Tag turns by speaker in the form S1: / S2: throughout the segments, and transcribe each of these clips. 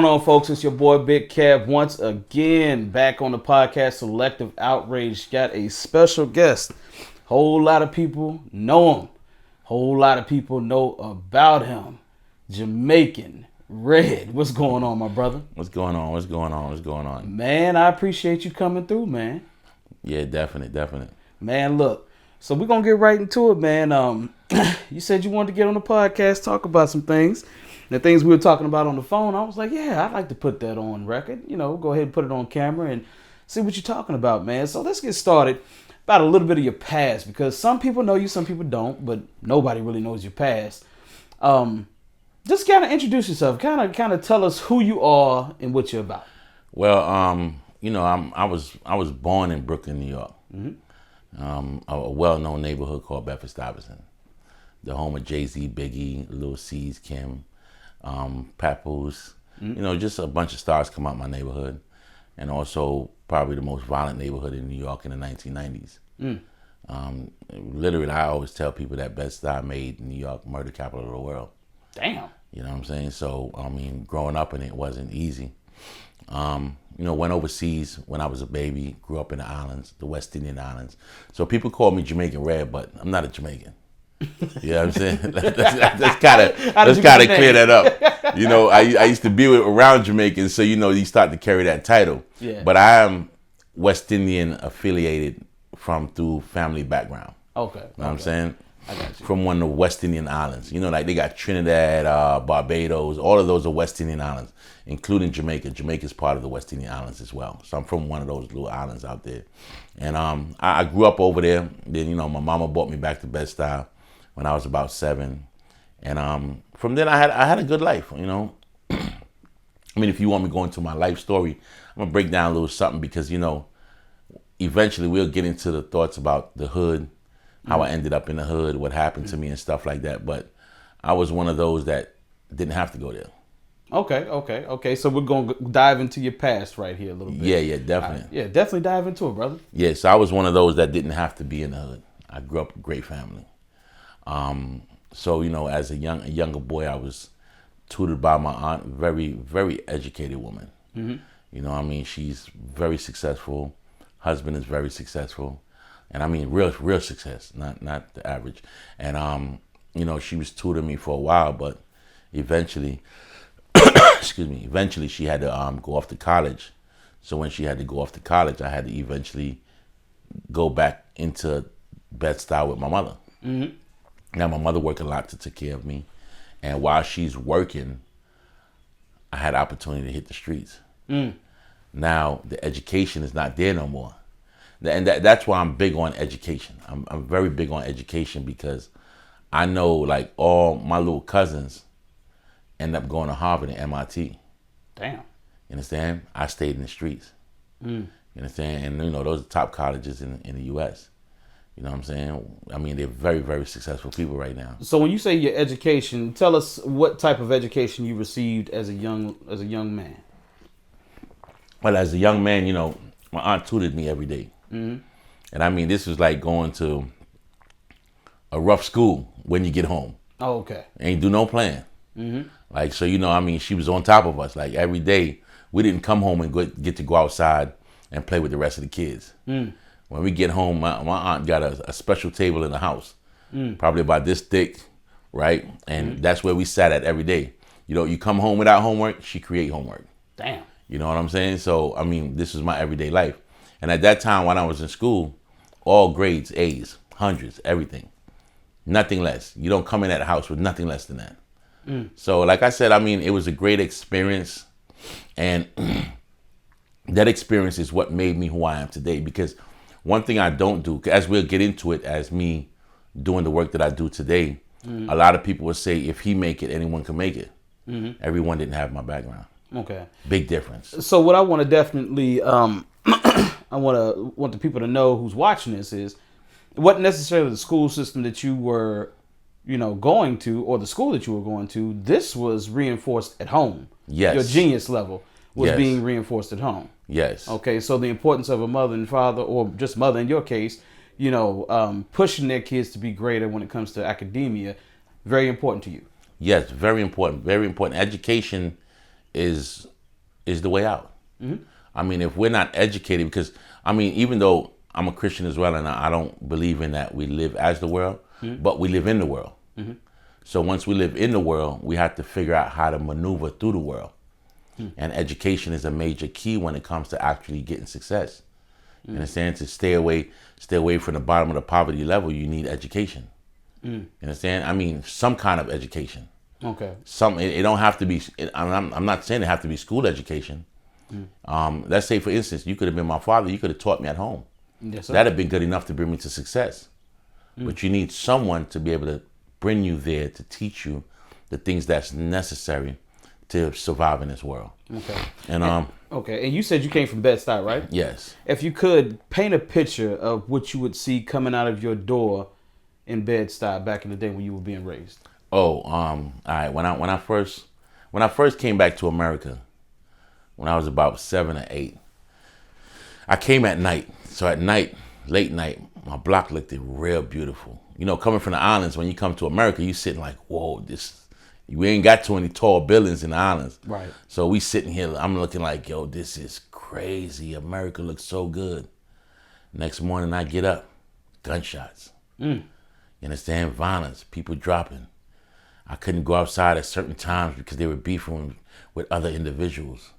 S1: What's going on, folks? It's your boy Big Kev once again back on the podcast Selective Outrage. Got a special guest. Whole lot of people know him. Whole lot of people know about him. Jamaican Red. What's going on, my brother?
S2: What's going on? What's going on? What's going on?
S1: Man, I appreciate you coming through, man.
S2: Yeah, definitely.
S1: Man, look. So we're gonna get right into it, man. You said you wanted to get on the podcast, talk about some things. The things we were talking about on the phone, I was like, yeah, I'd like to put that on record. You know, go ahead and put it on camera and see what you're talking about, man. So let's get started about a little bit of your past, because some people know you, some people don't, but nobody really knows your past. Just kind of introduce yourself, kind of tell us who you are and what you're about.
S2: Well, I was born in Brooklyn, New York, a well-known neighborhood called Bedford-Stuyvesant, the home of Jay-Z, Biggie, Lil C's, Kim. Papoose, just a bunch of stars come out my neighborhood, and also probably the most violent neighborhood in New York in the 1990s. Literally, I always tell people that Bed-Stuy made New York murder capital of the world.
S1: Damn.
S2: You know what I'm saying? So, growing up in it wasn't easy. Went overseas when I was a baby, grew up in the islands, the West Indian islands. So people call me Jamaican Red, but I'm not a Jamaican. You know what I'm saying? Let's kind of clear that up. I used to be around Jamaicans, so you start to carry that title.
S1: Yeah.
S2: But I am West Indian affiliated through family background.
S1: Okay.
S2: You know what I'm saying?
S1: I got you.
S2: From one of the West Indian islands. Like they got Trinidad, Barbados, all of those are West Indian islands, including Jamaica. Jamaica's part of the West Indian islands as well. So I'm from one of those little islands out there. And I grew up over there. Then, my mama brought me back to Bed-Stuy when I was about 7, and from then I had a good life. If you want me to go into my life story, I'm gonna break down a little something, because eventually we'll get into the thoughts about the hood, how I ended up in the hood, what happened to me and stuff like that. But I was one of those that didn't have to go there.
S1: Okay. So we're gonna dive into your past right here a little bit.
S2: Yeah, definitely.
S1: Right. Yeah, definitely dive into it, brother.
S2: Yeah, so I was one of those that didn't have to be in the hood. I grew up in a great family. So as a younger boy, I was tutored by my aunt, very, very educated woman. Mm-hmm. She's very successful. Husband is very successful, and real success, not the average. And she was tutoring me for a while, but eventually, eventually she had to go off to college. So when she had to go off to college, I had to eventually go back into Bed-Stuy with my mother. Mm-hmm. Now, my mother worked a lot to take care of me. And while she's working, I had opportunity to hit the streets. Now, the education is not there no more. And that's why I'm big on education. I'm very big on education, because I know, like, all my little cousins end up going to Harvard and MIT.
S1: Damn.
S2: You understand? I stayed in the streets. You understand? And, those are top colleges in the U.S. You know what I'm saying? They're very, very successful people right now.
S1: So when you say your education, tell us what type of education you received as a young man.
S2: Well, as a young man, my aunt tutored me every day. Mm-hmm. And this was like going to a rough school when you get home.
S1: Oh, okay.
S2: Ain't do no plan. Mm-hmm. Like, so, she was on top of us. Like, every day, we didn't come home and get to go outside and play with the rest of the kids. When we get home, my aunt got a special table in the house, probably about this thick, right? And that's where we sat at every day. You come home without homework, she create homework.
S1: Damn.
S2: You know what I'm saying? So, this is my everyday life. And at that time, when I was in school, all grades, A's, hundreds, everything. Nothing less. You don't come in that house with nothing less than that. So, like I said, it was a great experience. And that experience is what made me who I am today, because one thing I don't do, as we'll get into it, as me doing the work that I do today, a lot of people will say, if he make it, anyone can make it. Everyone didn't have my background.
S1: Okay.
S2: Big difference.
S1: So what I want to definitely, I want the people to know who's watching this is, it wasn't necessarily the school system that you were, going to, or the school that you were going to. This was reinforced at home.
S2: Yes.
S1: Your genius level was
S2: Yes.
S1: being reinforced at home.
S2: Yes.
S1: Okay, so the importance of a mother and father, or just mother in your case, pushing their kids to be greater when it comes to academia, very important to you.
S2: Yes, very important. Very important. Education is the way out. I mean, if we're not educated, because I mean, even though I'm a Christian as well, and I don't believe in that we live as the world, but we live in the world. So once we live in the world, we have to figure out how to maneuver through the world. And education is a major key when it comes to actually getting success. You understand? To stay away from the bottom of the poverty level, you need education. You understand? I mean, some kind of education.
S1: Okay.
S2: It don't have to be. I'm not saying it have to be school education. Let's say, for instance, you could have been my father. You could have taught me at home.
S1: Yes, sir.
S2: That'd have been good enough to bring me to success. But you need someone to be able to bring you there, to teach you the things that's necessary to survive in this world.
S1: Okay.
S2: And
S1: okay. And you said you came from Bed-Stuy, right?
S2: yes.
S1: If you could paint a picture of what you would see coming out of your door in Bed-Stuy back in the day when you were being raised.
S2: Oh, all right. When I first came back to America, when I was about 7 or 8, I came at night. So at night, late night, my block looked real beautiful. You know, coming from the islands, when you come to America, you sitting like, whoa, we ain't got too many tall buildings in the islands.
S1: Right.
S2: So we sitting here, I'm looking like, yo, this is crazy. America looks so good. Next morning I get up, gunshots. You understand? Violence, people dropping. I couldn't go outside at certain times because they were beefing with other individuals.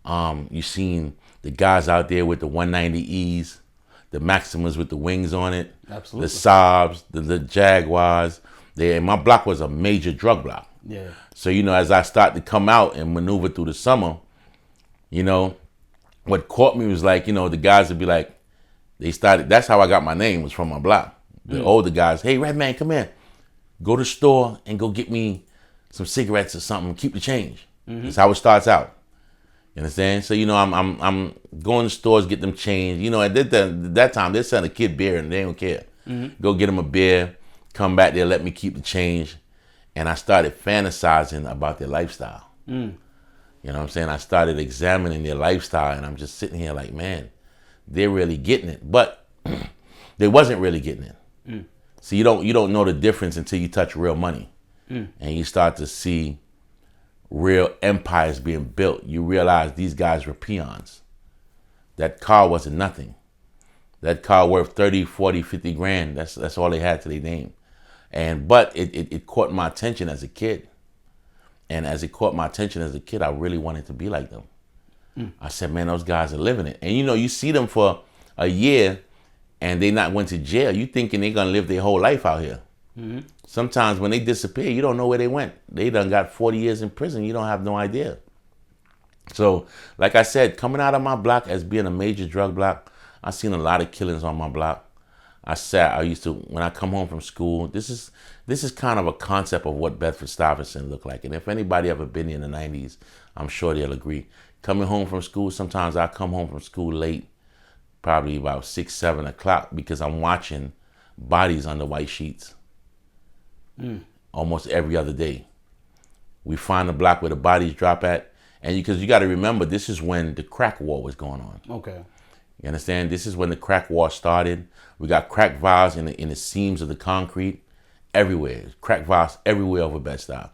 S2: You seen the guys out there with the 190Es, the Maximas with the wings on it,
S1: Absolutely.
S2: the Saabs, the Jaguars. My block was a major drug block.
S1: Yeah.
S2: So, you know, as I started to come out and maneuver through the summer, you know, what caught me was like, you know, the guys would be like, that's how I got my name, was from my block. The older guys, hey, Red Man, come here. Go to the store and go get me some cigarettes or something. Keep the change. That's how it starts out. You understand? So, you know, I'm going to stores, get them change. You know, at that time, they're selling a kid beer and they don't care. Go get them a beer, come back there, let me keep the change. And I started fantasizing about their lifestyle. You know what I'm saying? I started examining their lifestyle, and I'm just sitting here like, man, they're really getting it. But they wasn't really getting it. So you don't know the difference until you touch real money. And you start to see real empires being built. You realize these guys were peons. That car wasn't nothing. That car worth 30, 40, 50 grand. That's all they had to their name. But it caught my attention as a kid. And as it caught my attention as a kid, I really wanted to be like them. I said, man, those guys are living it. And you know, you see them for a year and they not went to jail. You thinking they're going to live their whole life out here. Sometimes when they disappear, you don't know where they went. They done got 40 years in prison. You don't have no idea. So, like I said, coming out of my block as being a major drug block, I seen a lot of killings on my block. I used to, when I come home from school, this is kind of a concept of what Bedford-Stuyvesant looked like. And if anybody ever been in the 90s, I'm sure they'll agree. Coming home from school, sometimes I come home from school late, probably about 6, 7 o'clock, because I'm watching bodies under white sheets almost every other day. We find the block where the bodies drop at. And because you got to remember, this is when the crack war was going on.
S1: Okay.
S2: You understand? This is when the crack war started. We got crack vials in the seams of the concrete everywhere. Crack vials everywhere over Bed-Stuy.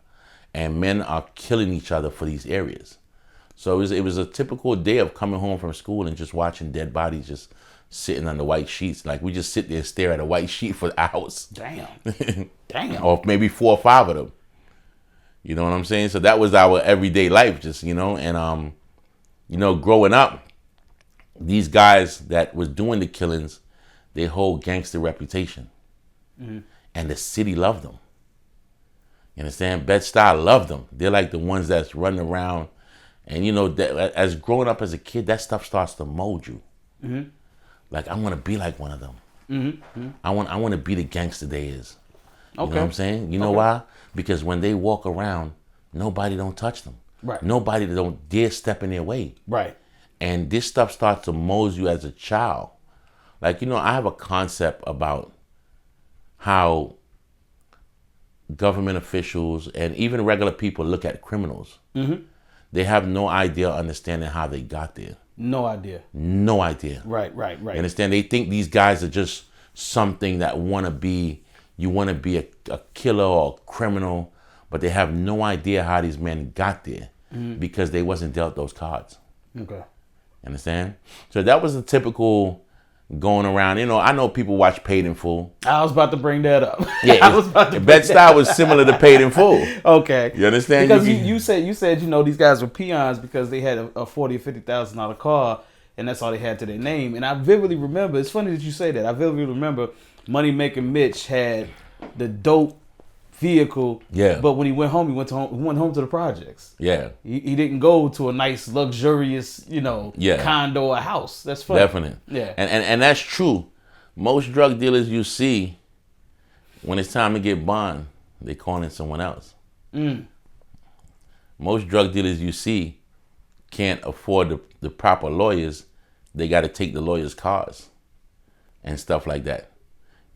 S2: And men are killing each other for these areas. So it was a typical day of coming home from school and just watching dead bodies just sitting on the white sheets. Like, we just sit there and stare at a white sheet for hours.
S1: Damn. Damn.
S2: Or maybe 4 or 5 of them. You know what I'm saying? So that was our everyday life, just, you know. And, you know, growing up, these guys that was doing the killings, they hold gangster reputation. And the city loved them. You understand? Bed-Stuy loved them. They're like the ones that's running around. And, you know, that, as growing up as a kid, that stuff starts to mold you. Like, I want to be like one of them. I want to be the gangster they is. You know what I'm saying? You know why? Because when they walk around, nobody don't touch them.
S1: Right.
S2: Nobody don't dare step in their way.
S1: Right.
S2: And this stuff starts to mold you as a child. Like, you know, I have a concept about how government officials and even regular people look at criminals. They have no idea, understanding how they got there.
S1: No idea.
S2: No idea.
S1: Right.
S2: You understand? They think these guys are just something that you want to be a killer or a criminal, but they have no idea how these men got there. because they wasn't dealt those cards.
S1: Okay.
S2: Understand? So that was a typical going around. You know, I know people watch Paid in Full.
S1: I was about to bring that up.
S2: Yeah,
S1: I was about to
S2: Bed-Stuy was similar to Paid in Full.
S1: Okay.
S2: You understand?
S1: Because you said these guys were peons because they had a $40,000 or $50,000 car, and that's all they had to their name. And I vividly remember. It's funny that you say that. I vividly remember Money Making Mitch had the dope vehicle.
S2: Yeah.
S1: But when he went home, he went home to the projects.
S2: Yeah.
S1: He didn't go to a nice, luxurious, condo or house. That's funny.
S2: Definitely.
S1: Yeah.
S2: And that's true. Most drug dealers you see, when it's time to get bond, they call in someone else. Most drug dealers you see can't afford the proper lawyers. They got to take the lawyers' cars and stuff like that.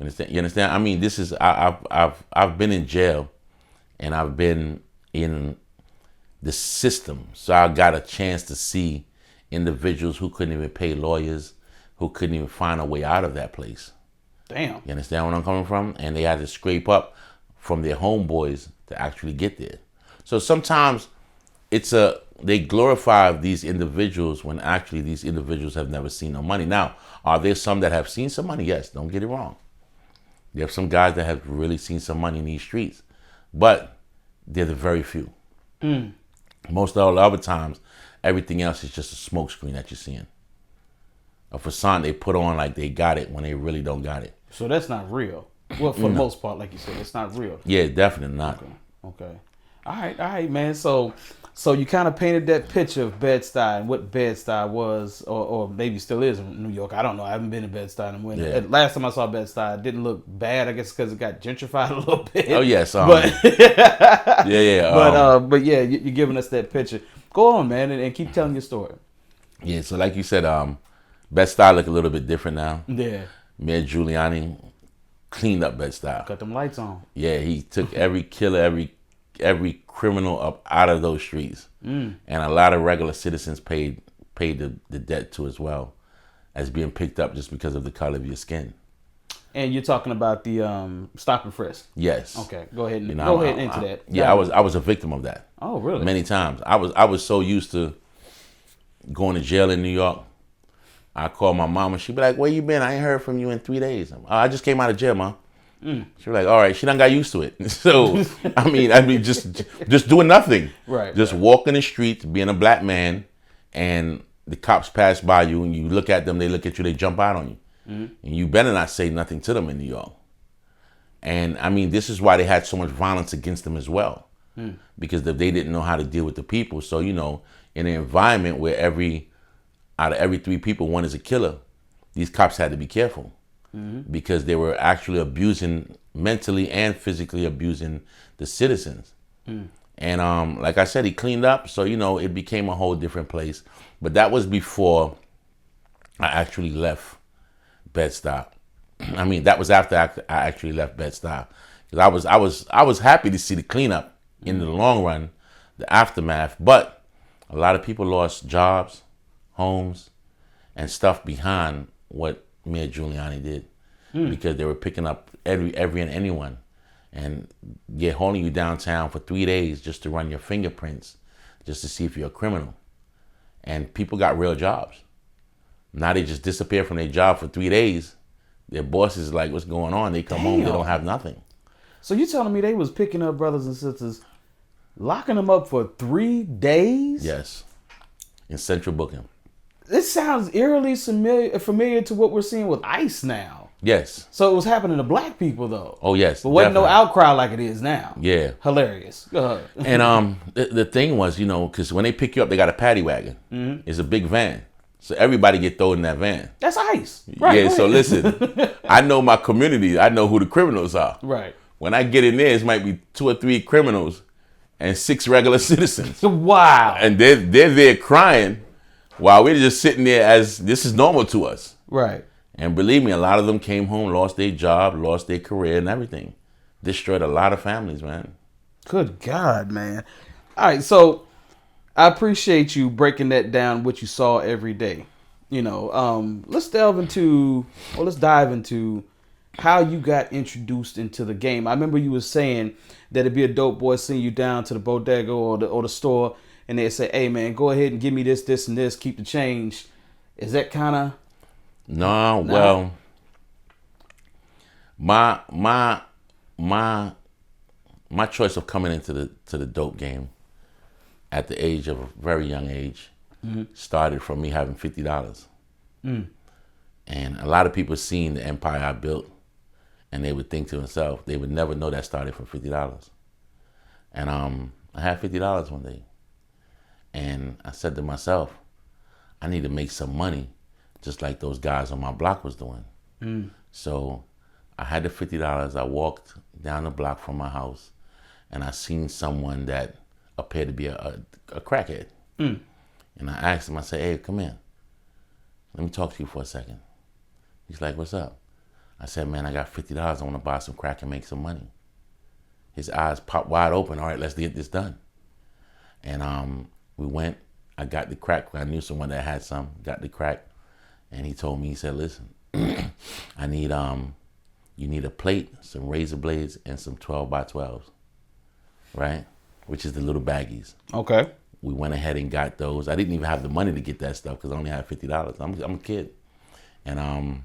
S2: You understand? I mean, this is I've been in jail, and I've been in the system, so I got a chance to see individuals who couldn't even pay lawyers, who couldn't even find a way out of that place.
S1: Damn.
S2: You understand where I'm coming from? And they had to scrape up from their homeboys to actually get there. So sometimes they glorify these individuals when actually these individuals have never seen no money. Now, are there some that have seen some money? Yes, don't get it wrong. There are some guys that have really seen some money in these streets, but they're the very few. Most of the other times, everything else is just a smokescreen that you're seeing. A facade they put on like they got it when they really don't got it.
S1: So that's not real. Well, for the most part, like you said, it's not real.
S2: Yeah, definitely not.
S1: Okay. All right, man. So you kind of painted that picture of Bed-Stuy and what Bed-Stuy was, or maybe still is in New York. I don't know. I haven't been to Bed-Stuy in a minute.
S2: Yeah.
S1: Last time I saw Bed-Stuy, it didn't look bad. I guess because it got gentrified a little bit.
S2: Oh yes,
S1: but
S2: yeah.
S1: But yeah, you're giving us that picture. Go on, man, and keep telling your story.
S2: Yeah. So like you said, Bed-Stuy look a little bit different now.
S1: Yeah.
S2: Mayor Giuliani cleaned up Bed-Stuy.
S1: Cut them lights on.
S2: Yeah, he took every killer, every criminal up out of those streets, and a lot of regular citizens paid the debt to as well, as being picked up just because of the color of your skin.
S1: And you're talking about the stop and frisk.
S2: Yes.
S1: Okay, go ahead and go ahead into that.
S2: Yeah, I was a victim of that.
S1: Oh, really?
S2: Many times. I was so used to going to jail in New York. I called my mom and she'd be like, "Where you been? I ain't heard from you in 3 days." I just came out of jail, Mom. She was like, all right, she done got used to it. So, I mean, just doing nothing.
S1: Right.
S2: Just walking the streets, being a black man, and the cops pass by you, and you look at them, they look at you, they jump out on you. And you better not say nothing to them in New York. And, I mean, this is why they had so much violence against them as well. Because they didn't know how to deal with the people. So, in an environment where out of every 3 people, 1 is a killer, these cops had to be careful. Because they were actually mentally and physically abusing the citizens. And like I said, he cleaned up, so it became a whole different place. But that was before I actually left Bed-Stuy. I mean, that was after I actually left Bed-Stuy. Because I was happy to see the cleanup in the long run, the aftermath. But a lot of people lost jobs, homes, and stuff behind what Mayor Giuliani did, because they were picking up every and anyone, and holding you downtown for 3 days just to run your fingerprints, just to see if you're a criminal. And people got real jobs. Now they just disappear from their job for 3 days. Their boss is like, "What's going on?" They come home, they don't have nothing.
S1: So you telling me they was picking up brothers and sisters, locking them up for 3 days?
S2: Yes, in Central Booking.
S1: This sounds eerily familiar to what we're seeing with ICE now.
S2: Yes.
S1: So it was happening to black people though.
S2: Oh yes.
S1: But wasn't no outcry like it is now.
S2: Yeah.
S1: Hilarious.
S2: And the thing was, because when they pick you up, they got a paddy wagon. It's a big van, so everybody get thrown in that van.
S1: That's ICE. Right.
S2: Yeah. So listen, I know my community. I know who the criminals are.
S1: Right.
S2: When I get in there, it might be 2 or 3 criminals and 6 regular citizens.
S1: Wow.
S2: And they're there crying, while we're just sitting there as this is normal to us.
S1: Right.
S2: And believe me, a lot of them came home, lost their job, lost their career and everything. Destroyed a lot of families, man.
S1: Good God, man. All right, so I appreciate you breaking that down, what you saw every day. Let's dive into how you got introduced into the game. I remember you were saying that it'd be a dope boy seeing you down to the bodega or the store, and they say, "Hey man, go ahead and give me this, this, and this. Keep the change." Is that kind of
S2: No? Well, my choice of coming into the dope game at the age of a very young age started from me having $50. And a lot of people seen the empire I built, and they would think to themselves, they would never know that started from $50. And I had $50 one day, and I said to myself, I need to make some money, just like those guys on my block was doing. So I had the $50. I walked down the block from my house, and I seen someone that appeared to be a crackhead. And I asked him, I said, "Hey, come in. Let me talk to you for a second." He's like, "What's up?" I said, "Man, I got $50. I want to buy some crack and make some money." His eyes popped wide open. "All right, let's get this done." And we went. I got the crack. I knew someone that had some. Got the crack. And he told me, he said, "Listen, I need you need a plate, some razor blades, and some 12 by 12s, right? Which is the little baggies."
S1: Okay.
S2: We went ahead and got those. I didn't even have the money to get that stuff because I only had $50. I'm a kid. And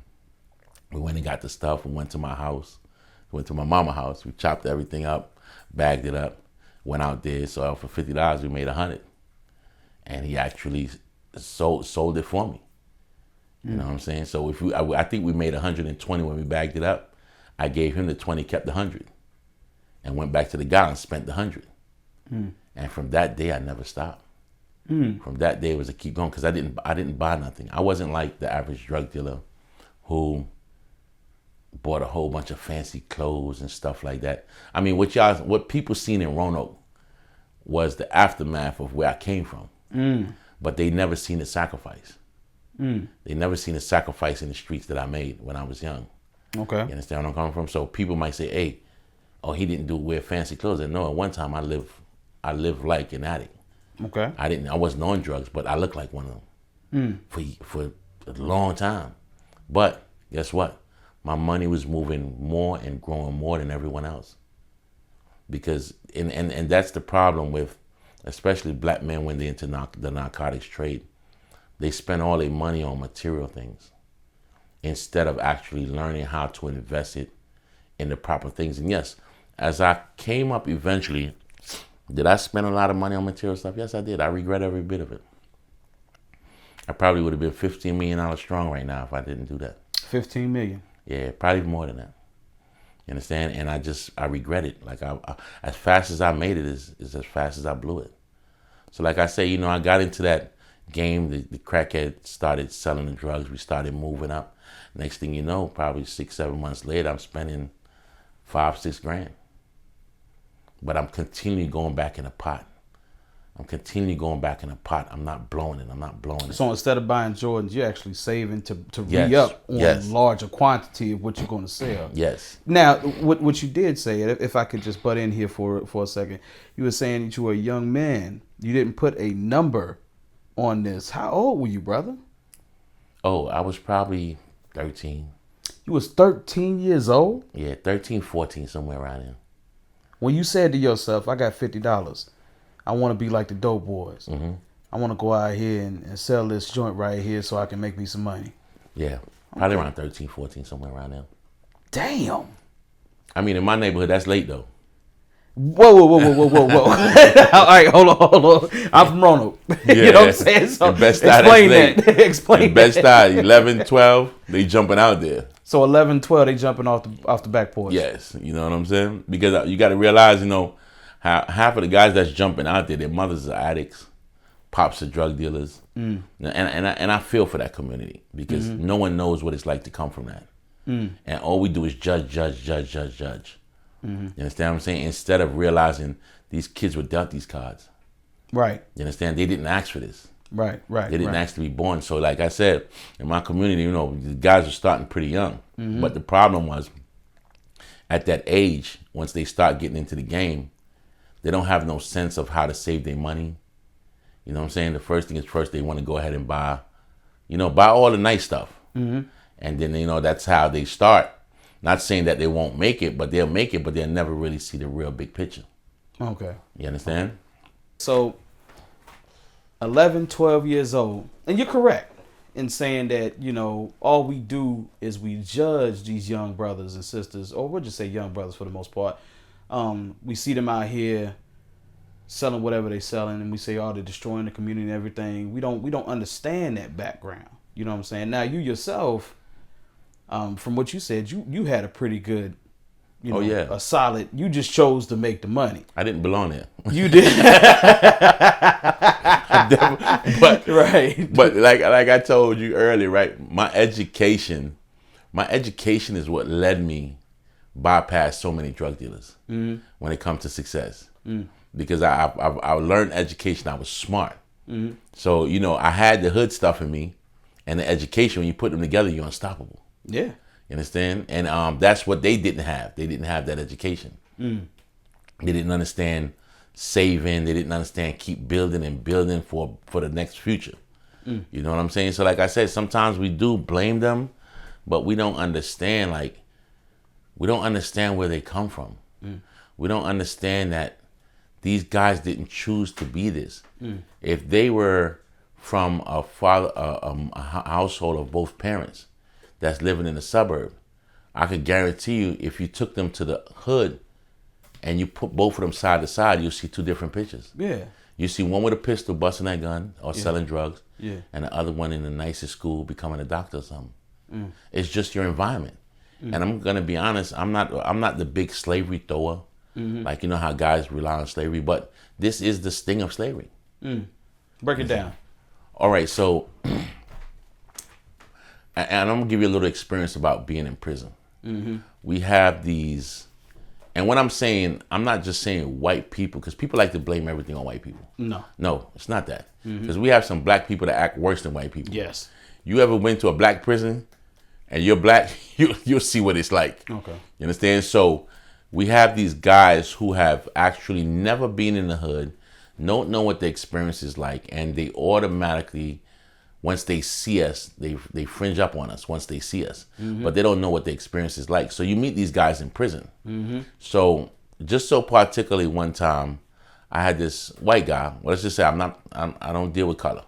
S2: we went and got the stuff. We went to my house. We went to my mama's house. We chopped everything up, bagged it up, went out there. So for $50, we made $100. And he actually sold it for me. You know what I'm saying? So I think we made 120 when we bagged it up. I gave him the 20, kept the 100, and went back to the guy and spent the 100. And from that day, I never stopped. From that day, it was a keep going because I didn't buy nothing. I wasn't like the average drug dealer who bought a whole bunch of fancy clothes and stuff like that. I mean, what people seen in Roanoke was the aftermath of where I came from. But they never seen the sacrifice. They never seen the sacrifice in the streets that I made when I was young.
S1: Okay.
S2: You understand where I'm coming from? So people might say, "Hey, oh, he didn't wear fancy clothes." And no, at one time I lived like an addict.
S1: Okay.
S2: I wasn't on drugs, but I looked like one of them for a long time. But guess what? My money was moving more and growing more than everyone else. Because and that's the problem with especially black men when they're into the narcotics trade. They spend all their money on material things instead of actually learning how to invest it in the proper things. And yes, as I came up eventually, did I spend a lot of money on material stuff? Yes, I did. I regret every bit of it. I probably would have been $15 million strong right now if I didn't do that.
S1: 15 million.
S2: Yeah, probably more than that. You understand? And I regret it. Like I as fast as I made it is as fast as I blew it. So like I say, I got into that game. The crackhead started selling the drugs. We started moving up. Next thing you know, probably 6-7 months later, I'm spending $5-6 grand. But I'm continually going back in the pot. I'm not blowing it.
S1: So instead of buying Jordans, you're actually saving to
S2: Yes.
S1: re-up on
S2: Yes.
S1: larger quantity of what you're going to sell.
S2: Yes.
S1: Now, what you did say, if I could just butt in here for a second, you were saying that you were a young man. You didn't put a number on this. How old were you, brother?
S2: Oh, I was probably 13.
S1: You was 13 years old?
S2: Yeah, 13, 14, somewhere around there.
S1: When you said to yourself, "I got $50. I want to be like the dope boys. I want to go out here and sell this joint right here so I can make me some money."
S2: Yeah, probably around 13, 14, somewhere around there.
S1: Damn.
S2: I mean, in my neighborhood, that's late, though.
S1: Whoa. All right, hold on. I'm from Roanoke. You know what I'm saying? So explain that. Explain that.
S2: Bed-Stuy, 11, 12, they jumping out there.
S1: So 11, 12, they jumping off the back porch.
S2: Yes, you know what I'm saying? Because you got to realize, how half of the guys that's jumping out there, their mothers are addicts, pops are drug dealers. And I feel for that community because no one knows what it's like to come from that. And all we do is judge. You understand what I'm saying? Instead of realizing these kids were dealt these cards.
S1: Right.
S2: You understand? They didn't ask for this.
S1: Right.
S2: They didn't ask to be born. So like I said, in my community, the guys are starting pretty young. But the problem was, at that age, once they start getting into the game, they don't have no sense of how to save their money. You know what I'm saying? The first thing is first they want to go ahead and buy all the nice stuff. And then, that's how they start. Not saying that they won't make it, but they'll make it, but they'll never really see the real big picture.
S1: Okay.
S2: You understand?
S1: So 11, 12 years old, and you're correct in saying that, all we do is we judge these young brothers and sisters, or we'll just say young brothers for the most part. We see them out here selling whatever they're selling, and we say, oh, they're destroying the community and everything. We don't understand that background. You know what I'm saying? Now, you yourself, from what you said, you had a pretty good, a solid. You just chose to make the money.
S2: I didn't belong there.
S1: You did. Right.
S2: But like I told you earlier, right? My education is what led me bypass so many drug dealers when it comes to success. Because I learned education. I was smart. So I had the hood stuff in me, and the education. When you put them together, you're unstoppable.
S1: Yeah.
S2: You understand? And that's what they didn't have. They didn't have that education. They didn't understand saving. They didn't understand keep building and building for the next future. You know what I'm saying? So like I said, sometimes we do blame them, but we don't understand. We don't understand where they come from. We don't understand that these guys didn't choose to be this. If they were from a household of both parents that's living in the suburb, I could guarantee you, if you took them to the hood and you put both of them side to side, you'll see two different pictures.
S1: Yeah.
S2: You see one with a pistol busting that gun or selling drugs,
S1: and
S2: the other one in the nicest school becoming a doctor or something. It's just your environment. And I'm gonna be honest, I'm not the big slavery thrower. Like, how guys rely on slavery, but this is the sting of slavery.
S1: Break it down.
S2: All right, so, and I'm gonna give you a little experience about being in prison. We have these, and when I'm saying, I'm not just saying white people, because people like to blame everything on white people. No, it's not that. Because we have some black people that act worse than white people.
S1: Yes.
S2: You ever went to a black prison and you're black, you'll see what it's like.
S1: Okay.
S2: You understand? So we have these guys who have actually never been in the hood, don't know what the experience is like, and they automatically, once they see us, they fringe up on us once they see us. But they don't know what the experience is like. So you meet these guys in prison. So just so particularly one time, I had this white guy. Well, let's just say I don't deal with color.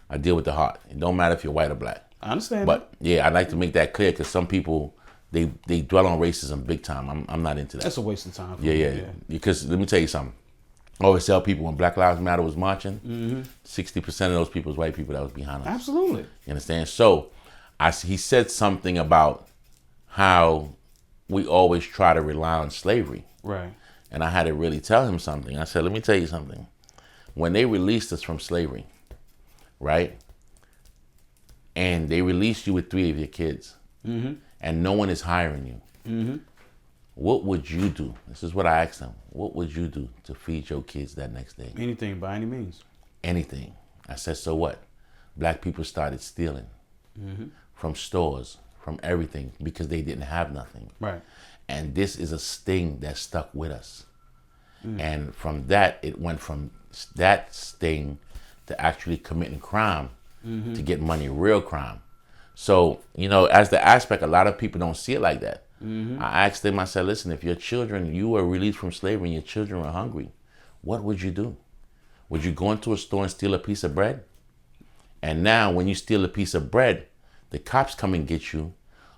S2: I deal with the heart. It don't matter if you're white or black.
S1: I understand.
S2: But yeah, I'd like to make that clear, because some people, they dwell on racism big time. I'm not into that.
S1: That's a waste of time.
S2: Yeah. Because let me tell you something. I always tell people, when Black Lives Matter was marching, 60% of those people was white people that was behind us.
S1: Absolutely.
S2: You understand? So he said something about how we always try to rely on slavery.
S1: Right.
S2: And I had to really tell him something. I said, let me tell you something. When they released us from slavery, right? And they released you with 3 of your kids, and no one is hiring you. What would you do? This is what I asked them. What would you do to feed your kids that next day?
S1: Anything, by any means.
S2: Anything. I said, so what? Black people started stealing from stores, from everything, because they didn't have nothing.
S1: Right.
S2: And this is a sting that stuck with us. And from that, it went from that sting to actually committing crime, to get money, real crime. So, as the aspect, a lot of people don't see it like that. I asked them, I said, listen, if you were released from slavery and your children were hungry, what would you do? Would you go into a store and steal a piece of bread? And now when you steal a piece of bread, the cops come and get you.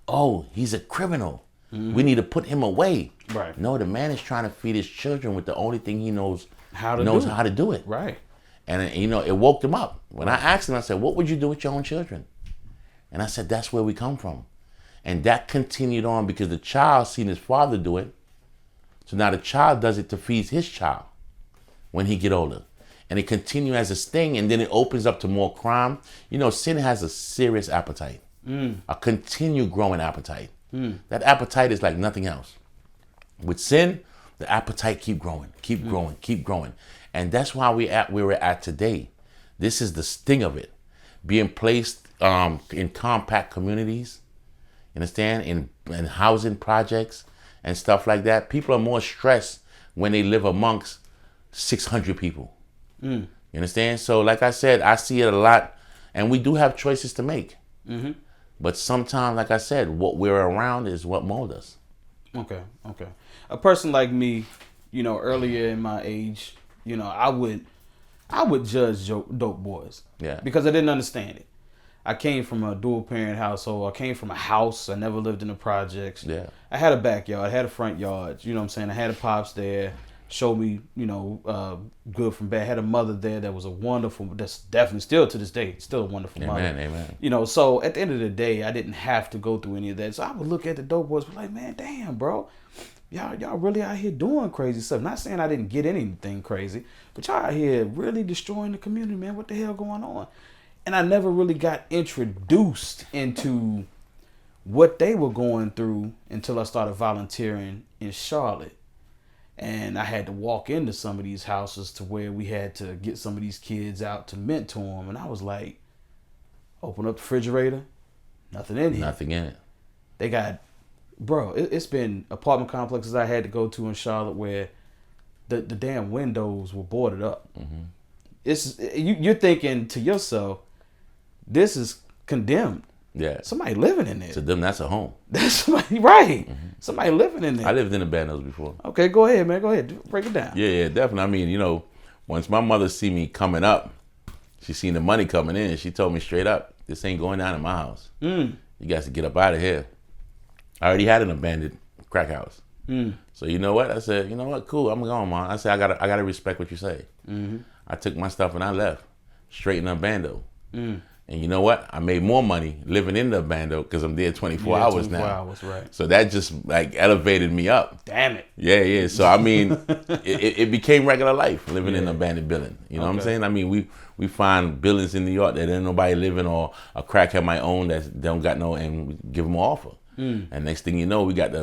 S2: Oh, he's a criminal. We need to put him away.
S1: Right.
S2: No, the man is trying to feed his children with the only thing he knows
S1: how to do it.
S2: Right. And it woke them up. When I asked him, I said, what would you do with your own children? And I said, that's where we come from. And that continued on because the child seen his father do it. So now the child does it to feed his child when he get older. And it continues as a sting, and then it opens up to more crime. Sin has a serious appetite, a continued growing appetite. That appetite is like nothing else. With sin, the appetite keep growing. And that's why we're at today. This is the sting of it. Being placed in compact communities, you understand, in housing projects and stuff like that. People are more stressed when they live amongst 600 people. You understand? So like I said, I see it a lot, and we do have choices to make. But sometimes, like I said, what we're around is what molds us.
S1: Okay. A person like me, earlier in my age, I would I would judge dope boys.
S2: Yeah.
S1: Because I didn't understand it. I came from a dual parent household. I came from a house. I never lived in the projects.
S2: Yeah.
S1: I had a backyard. I had a front yard. You know what I'm saying? I had a pops there. Showed me, good from bad. I had a mother there that was a wonderful, that's definitely still to this day, still a wonderful mother.
S2: Amen.
S1: So at the end of the day, I didn't have to go through any of that. So I would look at the dope boys and be like, man, damn, bro. Y'all really out here doing crazy stuff. Not saying I didn't get anything crazy, but y'all out here really destroying the community, man. What the hell going on? And I never really got introduced into what they were going through until I started volunteering in Charlotte. And I had to walk into some of these houses to where we had to get some of these kids out to mentor them. And I was like, open up the refrigerator, nothing in here.
S2: Nothing in it.
S1: They got, it's been apartment complexes I had to go to in Charlotte where the damn windows were boarded up. Mm-hmm. You're thinking to yourself, this is condemned.
S2: Yeah.
S1: Somebody living in there.
S2: To them, that's a home.
S1: That's somebody, right. Mm-hmm. Somebody living in there.
S2: I lived in the bandos before.
S1: Okay, go ahead, man. Go ahead. Break it down.
S2: Yeah, definitely. I mean, once my mother see me coming up, she seen the money coming in. She told me straight up, this ain't going down in my house. You guys to get up out of here. I already had an abandoned crack house. So you know what? I said, you know what? Cool, I'm going, Mom. I said, I gotta respect what you say. Mm-hmm. I took my stuff and I left. Straight in the bando. And you know what? I made more money living in the bando because I'm there 24 hours now.
S1: 24 hours, right.
S2: So that just elevated me up.
S1: Damn it.
S2: Yeah. So I mean, it became regular life living in an abandoned building. You know what I'm saying? I mean, we find buildings in New York that ain't nobody living, or a crackhead might own that don't got no, and we give them an offer. And next thing you know, we got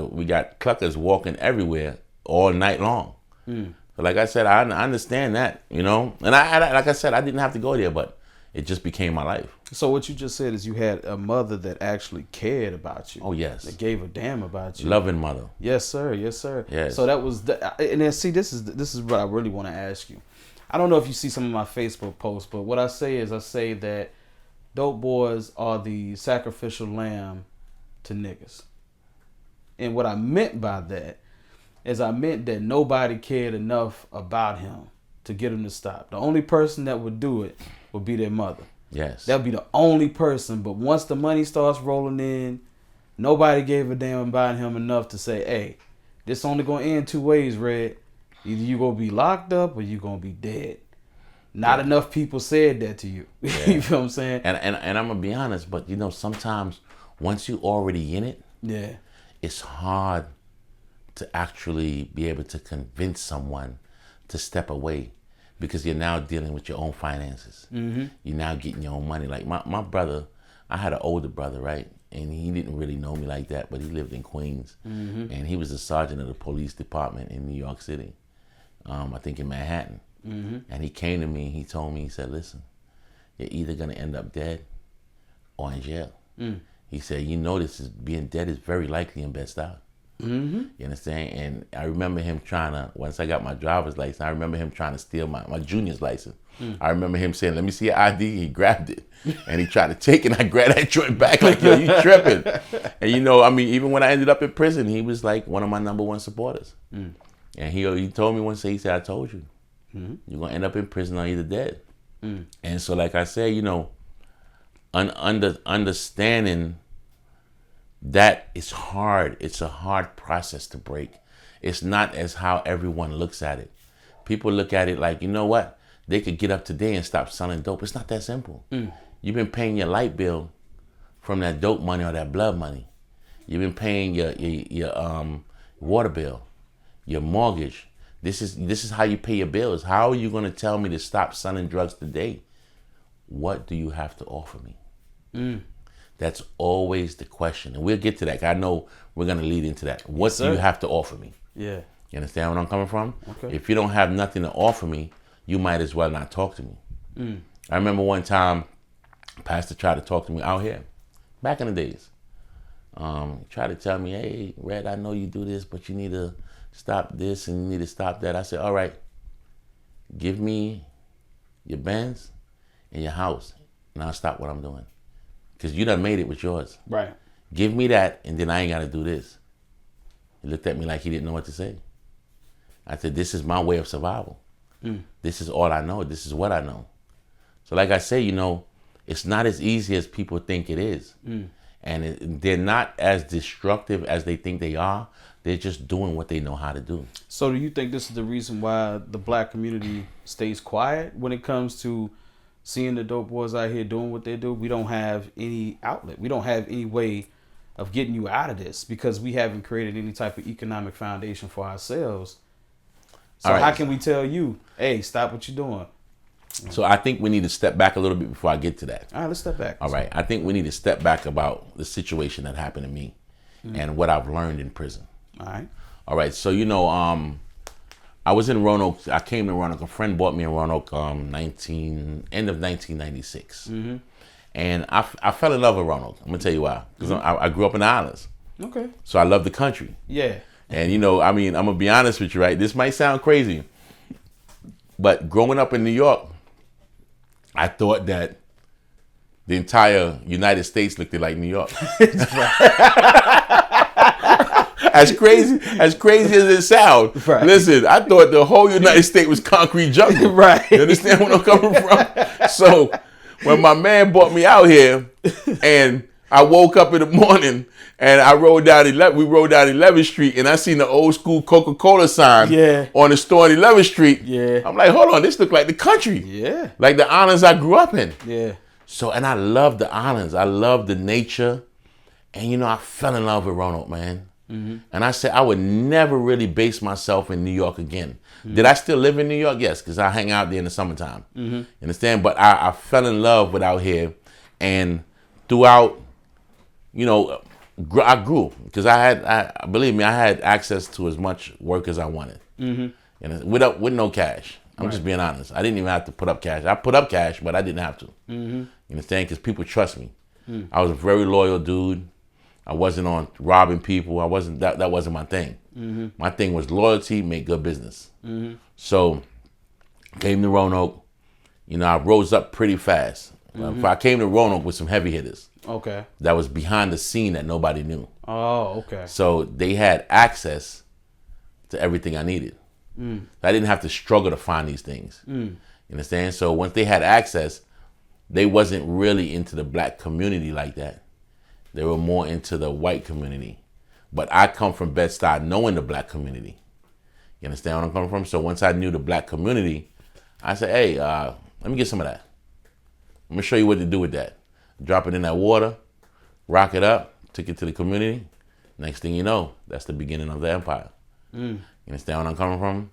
S2: cluckers walking everywhere all night long. So like I said, I understand that, and I like I said, I didn't have to go there, but it just became my life.
S1: So what you just said is you had a mother that actually cared about you.
S2: Oh, yes.
S1: That gave a damn about you.
S2: Loving mother.
S1: Yes, sir. Yes, sir.
S2: Yes.
S1: So that was, and then see, this is what I really want to ask you. I don't know if you see some of my Facebook posts, but what I say that dope boys are the sacrificial lamb to niggas. And what I meant by that is I meant that nobody cared enough about him to get him to stop. The only person that would do it would be their mother.
S2: Yes.
S1: That'll be the only person. But once the money starts rolling in, nobody gave a damn about him enough to say, hey, this only going to end two ways, Red. Either you going to be locked up or you going to be dead. Not enough people said that to you.
S2: Yeah.
S1: You feel what I'm saying?
S2: And I'm going to be honest, but sometimes once you already in it, it's hard to actually be able to convince someone to step away. Because you're now dealing with your own finances. Mm-hmm. You're now getting your own money. Like my brother, I had an older brother, right? And he didn't really know me like that, but he lived in Queens. Mm-hmm. And he was a sergeant of the police department in New York City. I think in Manhattan. Mm-hmm. And he came to me and he told me, he said, listen, you're either going to end up dead or in jail. He said, being dead is very likely in Bed-Stuy. Mm-hmm. You understand? And I remember him once I got my driver's license, I remember him trying to steal my junior's license. I remember him saying, let me see your ID. He grabbed it and he tried to take it. And I grabbed that joint back like, yo, you tripping. And even when I ended up in prison, he was like one of my number one supporters. And he told me once, he said, I told you, you're going to end up in prison or either dead. And so like I said, understanding that is hard. It's a hard process to break. It's not as how everyone looks at it. People look at it like, you know what? They could get up today and stop selling dope. It's not that simple. You've been paying your light bill from that dope money or that blood money. You've been paying your water bill, your mortgage. This is how you pay your bills. How are you going to tell me to stop selling drugs today? What do you have to offer me? That's always the question. And we'll get to that. I know we're going to lead into that. What do you have to offer me?
S1: Yeah.
S2: You understand where I'm coming from?
S1: Okay.
S2: If you don't have nothing to offer me, you might as well not talk to me. I remember one time, Pastor tried to talk to me out here, back in the days. Tried to tell me, hey, Red, I know you do this, but you need to stop this and you need to stop that. I said, all right, give me your Benz and your house, and I'll stop what I'm doing. Because you done made it with yours.
S1: Right.
S2: Give me that, and then I ain't got to do this. He looked at me like he didn't know what to say. I said, this is my way of survival. This is all I know. This is what I know. So like I say, it's not as easy as people think it is. And they're not as destructive as they think they are. They're just doing what they know how to do.
S1: So do you think this is the reason why the black community stays quiet when it comes to seeing the dope boys out here doing what they do? We don't have any outlet. We don't have any way of getting you out of this because we haven't created any type of economic foundation for ourselves. So how can we tell you, hey, stop what you're doing?
S2: So I think we need to step back a little bit before I get to that.
S1: All right, let's step back.
S2: All right. I think we need to step back about the situation that happened to me and what I've learned in prison.
S1: All right.
S2: All right. So, I was in Roanoke. I came to Roanoke. A friend bought me in Roanoke end of 1996. And I fell in love with Roanoke. I'm going to tell you why. Because I grew up in the islands.
S1: Okay.
S2: So I love the country.
S1: Yeah.
S2: And, I'm going to be honest with you, right? This might sound crazy. But growing up in New York, I thought that the entire United States looked like New York. As crazy as it sounds. Right. Listen, I thought the whole United States was concrete jungle.
S1: Right.
S2: You understand where I'm coming from? So when my man brought me out here and I woke up in the morning and we rode down 11th Street and I seen the old school Coca-Cola sign on the store on 11th Street.
S1: Yeah.
S2: I'm like, hold on, this look like the country.
S1: Yeah.
S2: Like the islands I grew up in.
S1: Yeah.
S2: So, and I love the islands. I love the nature. And, I fell in love with Roanoke, man. And I said I would never really base myself in New York again. Did I still live in New York? Yes, because I hang out there in the summertime. You understand? But I fell in love with out here. And throughout, I grew. Because believe me, I had access to as much work as I wanted. And with no cash. I'm just being honest. I didn't even have to put up cash. I put up cash, but I didn't have to. You understand? Because people trust me. I was a very loyal dude. I wasn't on robbing people. That wasn't my thing. My thing was loyalty, make good business. So came to Roanoke. I rose up pretty fast. I came to Roanoke with some heavy hitters.
S1: Okay.
S2: That was behind the scene that nobody knew.
S1: Oh, okay.
S2: So they had access to everything I needed. I didn't have to struggle to find these things. You understand? So once they had access, they wasn't really into the black community like that. They were more into the white community. But I come from Bed-Stuy knowing the black community. You understand where I'm coming from? So once I knew the black community, I said, hey, let me get some of that. I'm going to show you what to do with that. Drop it in that water, rock it up, took it to the community. Next thing you know, that's the beginning of the empire. You understand where I'm coming from?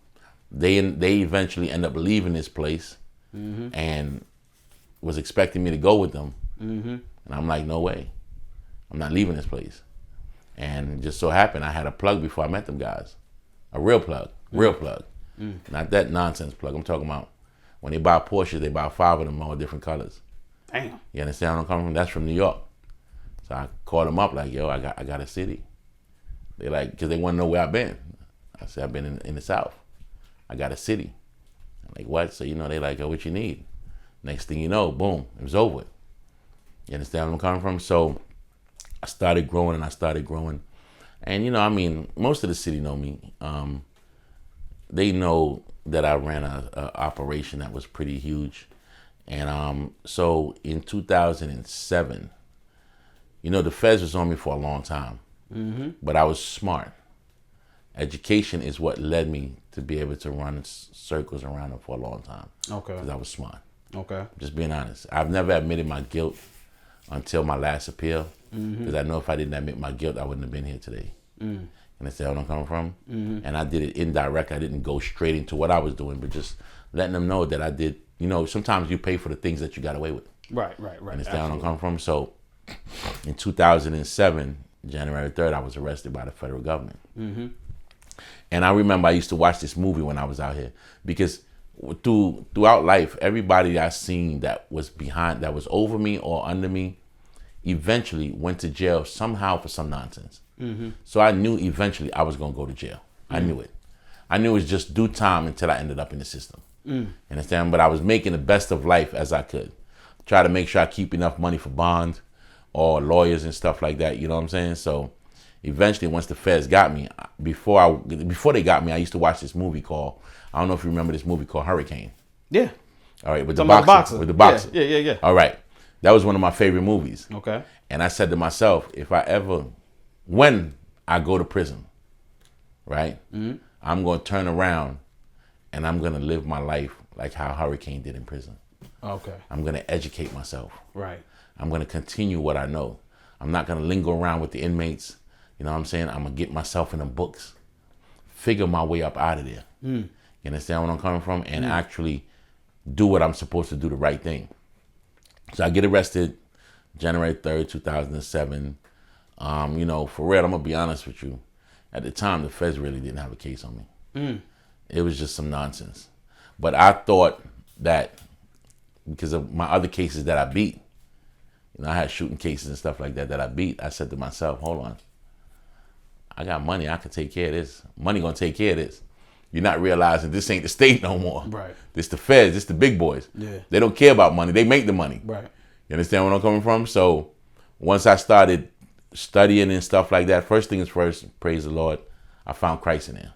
S2: They eventually end up leaving this place and was expecting me to go with them. And I'm like, no way. I'm not leaving this place. And it just so happened I had a plug before I met them guys. A real plug. Not that nonsense plug. I'm talking about when they buy Porsche, they buy 5 of them all different colors.
S1: Damn.
S2: You understand where I'm coming from? That's from New York. So I called them up like, yo, I got a city. They like, because they want to know where I've been. I said, I've been in the South. I got a city. I'm like, what? So, they like, oh, what you need? Next thing you know, boom, it was over. You understand where I'm coming from? So I started growing. And, most of the city know me. They know that I ran a operation that was pretty huge. And so in 2007, the feds was on me for a long time. But I was smart. Education is what led me to be able to run circles around them for a long time. Okay. Because I was smart. Okay. Just being honest. I've never admitted my guilt until my last appeal. Because I know if I didn't admit my guilt, I wouldn't have been here today. And that's where I'm coming from. And I did it indirect. I didn't go straight into what I was doing, but just letting them know that I did. Sometimes you pay for the things that you got away with. Right. And that's where I'm coming from. So in 2007, January 3rd, I was arrested by the federal government. And I remember I used to watch this movie when I was out here because throughout life, everybody I seen that was over me or under me, eventually went to jail somehow for some nonsense. So I knew eventually I was going to go to jail. I knew it. I knew it was just due time until I ended up in the system. Understand? But I was making the best of life as I could. Try to make sure I keep enough money for bond or lawyers and stuff like that. You know what I'm saying? So Eventually, once the feds got me, before they got me, I used to watch this movie called, I don't know if you remember this movie called Hurricane.
S1: Yeah.
S2: All right, with
S1: Talking about the boxer.
S2: With the boxer.
S1: Yeah.
S2: All right. That was one of my favorite movies.
S1: Okay.
S2: And I said to myself, when I go to prison, right, I'm going to turn around and I'm going to live my life like how Hurricane did in prison.
S1: Okay.
S2: I'm going to educate myself.
S1: Right.
S2: I'm going to continue what I know. I'm not going to linger around with the inmates. You know what I'm saying? I'm going to get myself in the books, figure my way up out of there. You understand where I'm coming from? And actually do what I'm supposed to do, the right thing. So I get arrested January 3rd, 2007. You know, for real, I'm going to be honest with you. At the time, the feds really didn't have a case on me. It was just some nonsense. But I thought that because of my other cases that I beat, you know, I had shooting cases and stuff like that I beat. I said to myself, hold on. I got money. I can take care of this. Money going to take care of this. You're not realizing this ain't the state no more.
S1: Right.
S2: This the feds. This the big boys.
S1: Yeah.
S2: They don't care about money. They make the money.
S1: Right.
S2: You understand where I'm coming from? So once I started studying and stuff like that, first thing is first, praise the Lord, I found Christ in there.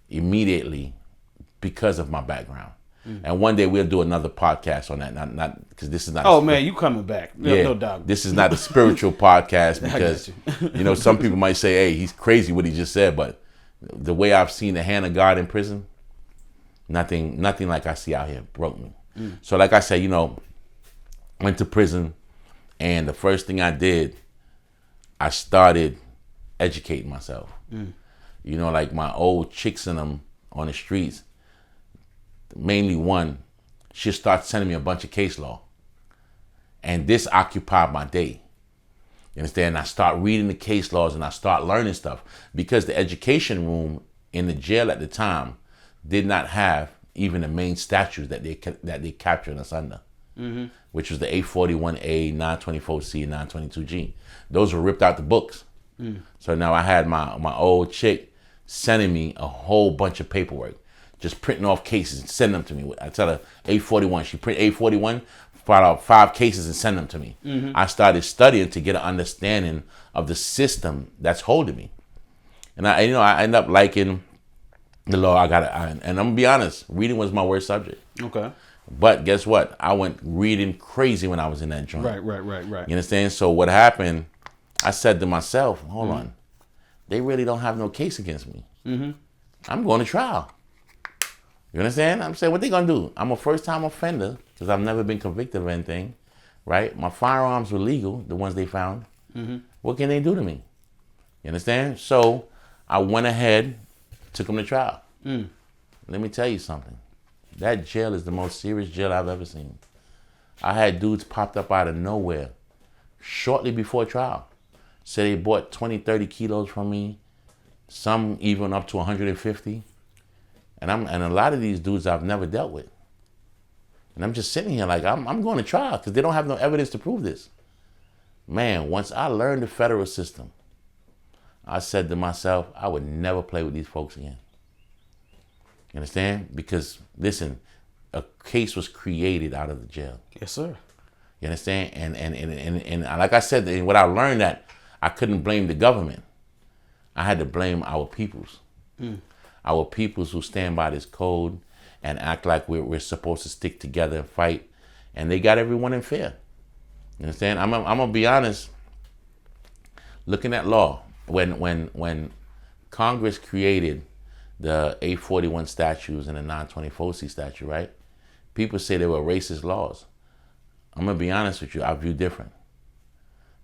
S2: Immediately, because of my background. And one day we'll do another podcast on that. Not because this is not.
S1: Oh man, you coming back? No doubt.
S2: This is not a spiritual podcast because you know some people might say, "Hey, he's crazy what he just said," but the way I've seen the hand of God in prison, nothing like I see out here broke me. So, like I said, you know, went to prison, and the first thing I did, I started educating myself. You know, like my old chicks in them on the streets. Mainly one, she'll start sending me a bunch of case law. And this occupied my day. You understand? I start reading the case laws and I start learning stuff. Because the education room in the jail at the time did not have even the main statutes that they captured us under. Which was the 841A, 924C, and 922G. Those were ripped out the books. So now I had my old chick sending me a whole bunch of paperwork. Just printing off cases and send them to me. I tell her 841. She print 841, file out 5 cases and send them to me. I started studying to get an understanding of the system that's holding me. And I end up liking the law. And I'm gonna be honest, reading was my worst subject.
S1: Okay.
S2: But guess what? I went reading crazy when I was in that joint.
S1: Right.
S2: You understand? So what happened? I said to myself, hold on, they really don't have no case against me. I'm going to trial. You understand? I'm saying, what they gonna do? I'm a first-time offender because I've never been convicted of anything, right? My firearms were legal, the ones they found. What can they do to me? You understand? So I went ahead, took them to trial. Let me tell you something. That jail is the most serious jail I've ever seen. I had dudes popped up out of nowhere shortly before trial. Said they bought 20, 30 kilos from me. Some even up to 150. And a lot of these dudes I've never dealt with. And I'm just sitting here like, I'm going to trial because they don't have no evidence to prove this. Man, once I learned the federal system, I said to myself, I would never play with these folks again. You understand? Because, listen, a case was created out of the jail.
S1: Yes, sir.
S2: You understand? And like I said, and what I learned that I couldn't blame the government. I had to blame our peoples. Our peoples who stand by this code and act like we're supposed to stick together and fight. And they got everyone in fear. You understand? I'm gonna be honest. Looking at law, when Congress created the 841 statutes and the 924C statute, right? People say they were racist laws. I'm gonna be honest with you. I view different.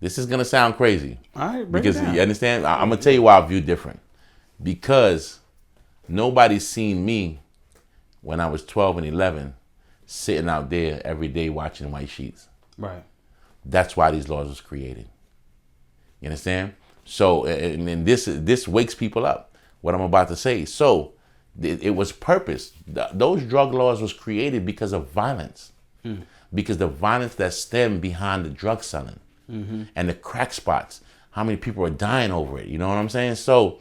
S2: This is gonna sound crazy.
S1: All right,
S2: because you understand. I'm gonna tell you why I view different. Because nobody's seen me when I was 12 and 11 sitting out there every day watching White Sheets.
S1: Right.
S2: That's why these laws was created. You understand? So, and this wakes people up, what I'm about to say. So, it was purpose. Those drug laws was created because of violence. Because the violence that stemmed behind the drug selling and the crack spots. How many people are dying over it? You know what I'm saying? So,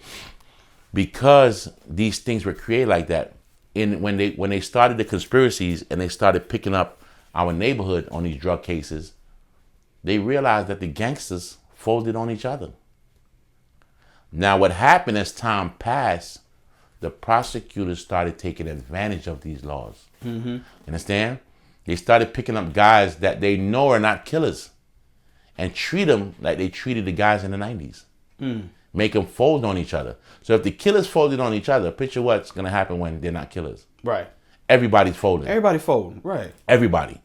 S2: because these things were created like that, when they started the conspiracies and they started picking up our neighborhood on these drug cases, they realized that the gangsters folded on each other. Now, what happened as time passed, the prosecutors started taking advantage of these laws. You understand? They started picking up guys that they know are not killers and treat them like they treated the guys in the 90s. Make them fold on each other. So if the killers folded on each other, picture what's going to happen when they're not killers.
S1: Right.
S2: Everybody's folding.
S1: Everybody folding. Right.
S2: Everybody.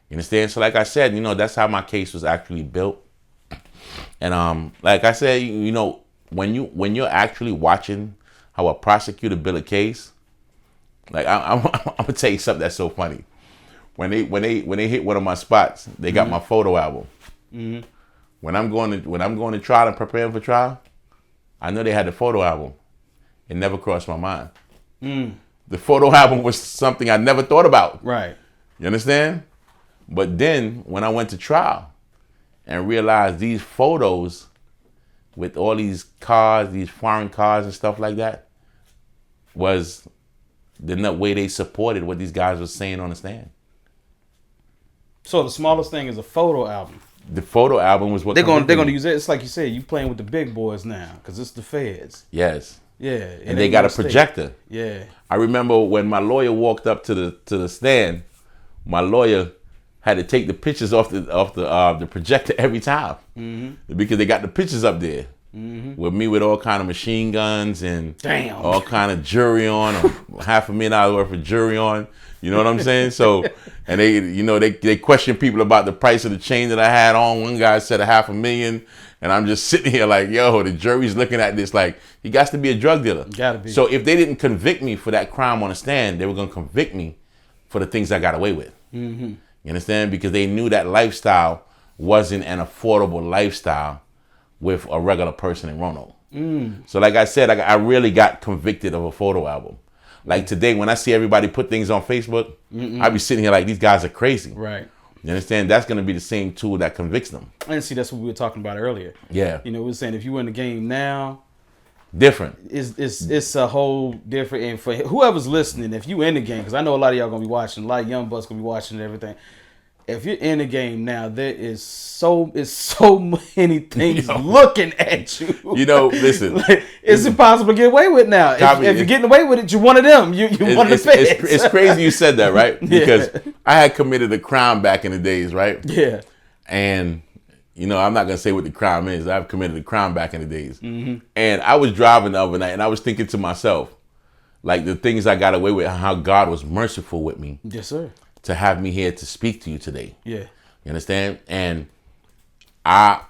S2: You understand? So like I said, that's how my case was actually built. And like I said, when you're actually watching how a prosecutor build a case, like I'm gonna tell you something that's so funny. When they hit one of my spots, they got my photo album. When I'm going to trial and preparing for trial, I know they had the photo album. It never crossed my mind. The photo album was something I never thought about.
S1: Right.
S2: You understand? But then when I went to trial and realized these photos with all these cars, these foreign cars and stuff like that, was the way they supported what these guys were saying on the stand.
S1: So the smallest thing is a photo album.
S2: The photo album was what
S1: they're gonna use it. It's like you said, you playing with the big boys now because it's the feds.
S2: Yes.
S1: Yeah.
S2: And they got a projector.
S1: Yeah.
S2: I remember when my lawyer walked up to the stand, my lawyer had to take the pictures off the projector every time because they got the pictures up there with me with all kind of machine guns and all kind of jewelry on, $500,000 worth of jewelry on. You know what I'm saying? So, and they question people about the price of the chain that I had on. One guy said $500,000, and I'm just sitting here like, yo, the jury's looking at this like, he got to be a drug dealer.
S1: Gotta be.
S2: So if they didn't convict me for that crime on the stand, they were gonna convict me for the things I got away with. You understand? Because they knew that lifestyle wasn't an affordable lifestyle with a regular person in Roanoke. So like I said, I really got convicted of a photo album. Like today, when I see everybody put things on Facebook, I be sitting here like, these guys are crazy. Right. You understand? That's going to be the same tool that convicts them.
S1: And see, that's what we were talking about earlier.
S2: Yeah.
S1: We were saying if you were in the game now,
S2: different.
S1: It's a whole different. And for whoever's listening, if you in the game, because I know a lot of y'all going to be watching, a lot of young bucks going to be watching and everything. If you're in the game now, there is so many things looking at you.
S2: Listen.
S1: It's impossible to get away with now. If you're getting away with it, you're one of them. You're one of the feds.
S2: It's crazy you said that, right? Because I had committed a crime back in the days, right?
S1: Yeah.
S2: And, I'm not going to say what the crime is. I've committed a crime back in the days. And I was driving the other night, and I was thinking to myself, like the things I got away with, how God was merciful with me.
S1: Yes, sir.
S2: To have me here to speak to you today.
S1: Yeah.
S2: You understand? And I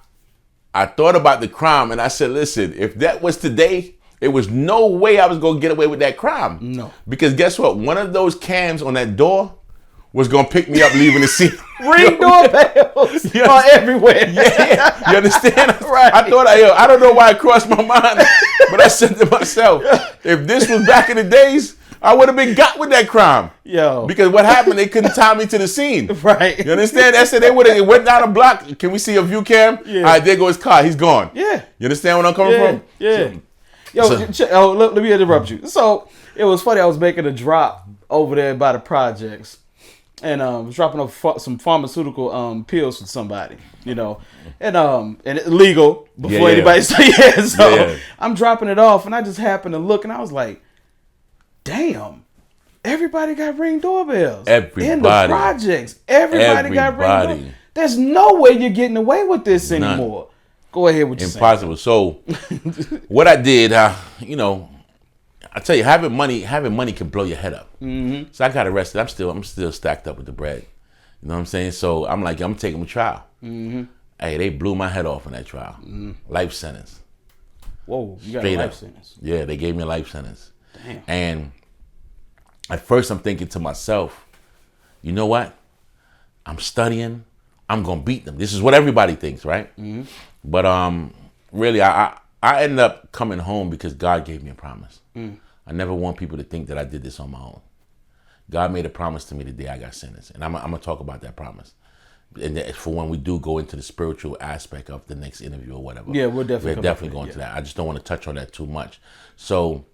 S2: thought about the crime and I said, listen, if that was today, there was no way I was going to get away with that crime.
S1: No.
S2: Because guess what? One of those cams on that door was going to pick me up leaving the scene.
S1: Ring doorbells are everywhere.
S2: Yeah. You understand?
S1: Right.
S2: I thought, I don't know why it crossed my mind, but I said to myself, if this was back in the days, I would have been got with that crime.
S1: Yo.
S2: Because what happened, they couldn't tie me to the scene.
S1: Right.
S2: You understand? That's it. They would have went down a block. Can we see a view cam?
S1: Yeah.
S2: All right, there goes his car. He's gone.
S1: Yeah.
S2: You understand where I'm coming from?
S1: Yeah. Let me interrupt you. So, it was funny. I was making a drop over there by the projects. And was dropping off some pharmaceutical pills for somebody, and it's legal before anybody says so. I'm dropping it off, and I just happened to look, and I was like, damn, everybody got Ring doorbells.
S2: Everybody.
S1: In the projects. Everybody got Ring doorbells. There's no way you're getting away with this anymore. Go ahead with your
S2: Impossible. So, what I did, I tell you, having money can blow your head up. So I got arrested. I'm still stacked up with the bread. You know what I'm saying? So I'm like, I'm taking a trial. Hey, they blew my head off in that trial. Life sentence.
S1: Whoa, you got a life sentence?
S2: Yeah, they gave me a life sentence.
S1: Damn.
S2: And at first I'm thinking to myself, you know what? I'm studying. I'm going to beat them. This is what everybody thinks, right? But really, I ended up coming home because God gave me a promise. I never want people to think that I did this on my own. God made a promise to me the day I got sentenced. And I'm going to talk about that promise. And for when we do go into the spiritual aspect of the next interview or whatever.
S1: Yeah, we're definitely
S2: going to that. I just don't want to touch on that too much. So,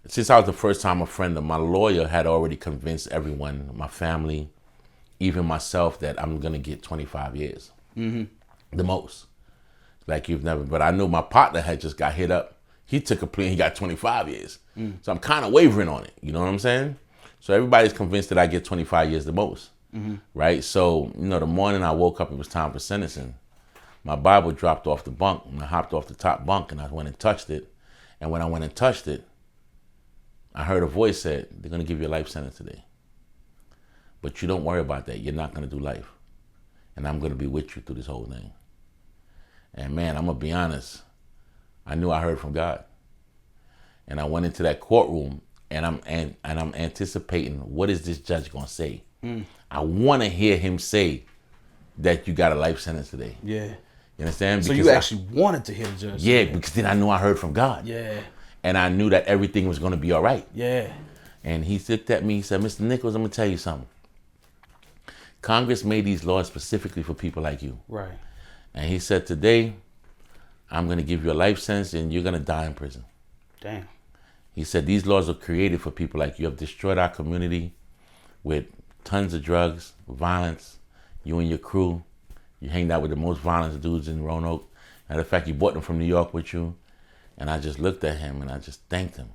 S2: since I was the first time a friend of my lawyer had already convinced everyone, my family, even myself, that I'm going to get 25 years. The most. like you've never. But I knew my partner had just got hit up. He took a plea and he got 25 years. So I'm kind of wavering on it. You know what I'm saying? So everybody's convinced that I get 25 years the most. Right? So, the morning I woke up, it was time for sentencing. My Bible dropped off the bunk, and I hopped off the top bunk, and I went and touched it. And when I went and touched it, I heard a voice said, they're going to give you a life sentence today. But you don't worry about that. You're not going to do life. And I'm going to be with you through this whole thing. And man, I'm going to be honest. I knew I heard from God. And I went into that courtroom, and I'm anticipating, what is this judge going to say? I want to hear him say that you got a life sentence today.
S1: Yeah.
S2: You understand?
S1: So you actually wanted to hear the judge.
S2: Yeah, because then I knew I heard from God.
S1: Yeah.
S2: And I knew that everything was going to be all right.
S1: Yeah.
S2: And he looked at me, he said, Mr. Nichols, I'm going to tell you something. Congress made these laws specifically for people like you.
S1: Right.
S2: And he said, today, I'm going to give you a life sentence and you're going to die in prison.
S1: Damn.
S2: He said, these laws are created for people like you. You have destroyed our community with tons of drugs, violence. You and your crew, you hanged out with the most violent dudes in Roanoke. Matter of fact, you brought them from New York with you. And I just looked at him and I just thanked him.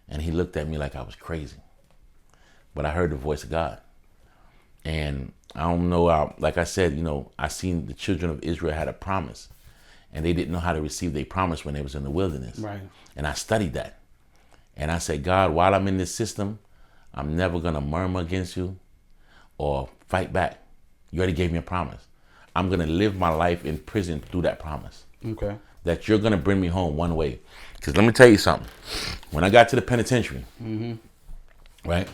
S2: And he looked at me like I was crazy. But I heard the voice of God. And I don't know, like I said, I seen the children of Israel had a promise. And they didn't know how to receive their promise when they was in the wilderness.
S1: Right.
S2: And I studied that. And I said, God, while I'm in this system, I'm never going to murmur against you or fight back. You already gave me a promise. I'm going to live my life in prison through that promise.
S1: Okay.
S2: That you're going to bring me home one way. Because let me tell you something. When I got to the penitentiary, right,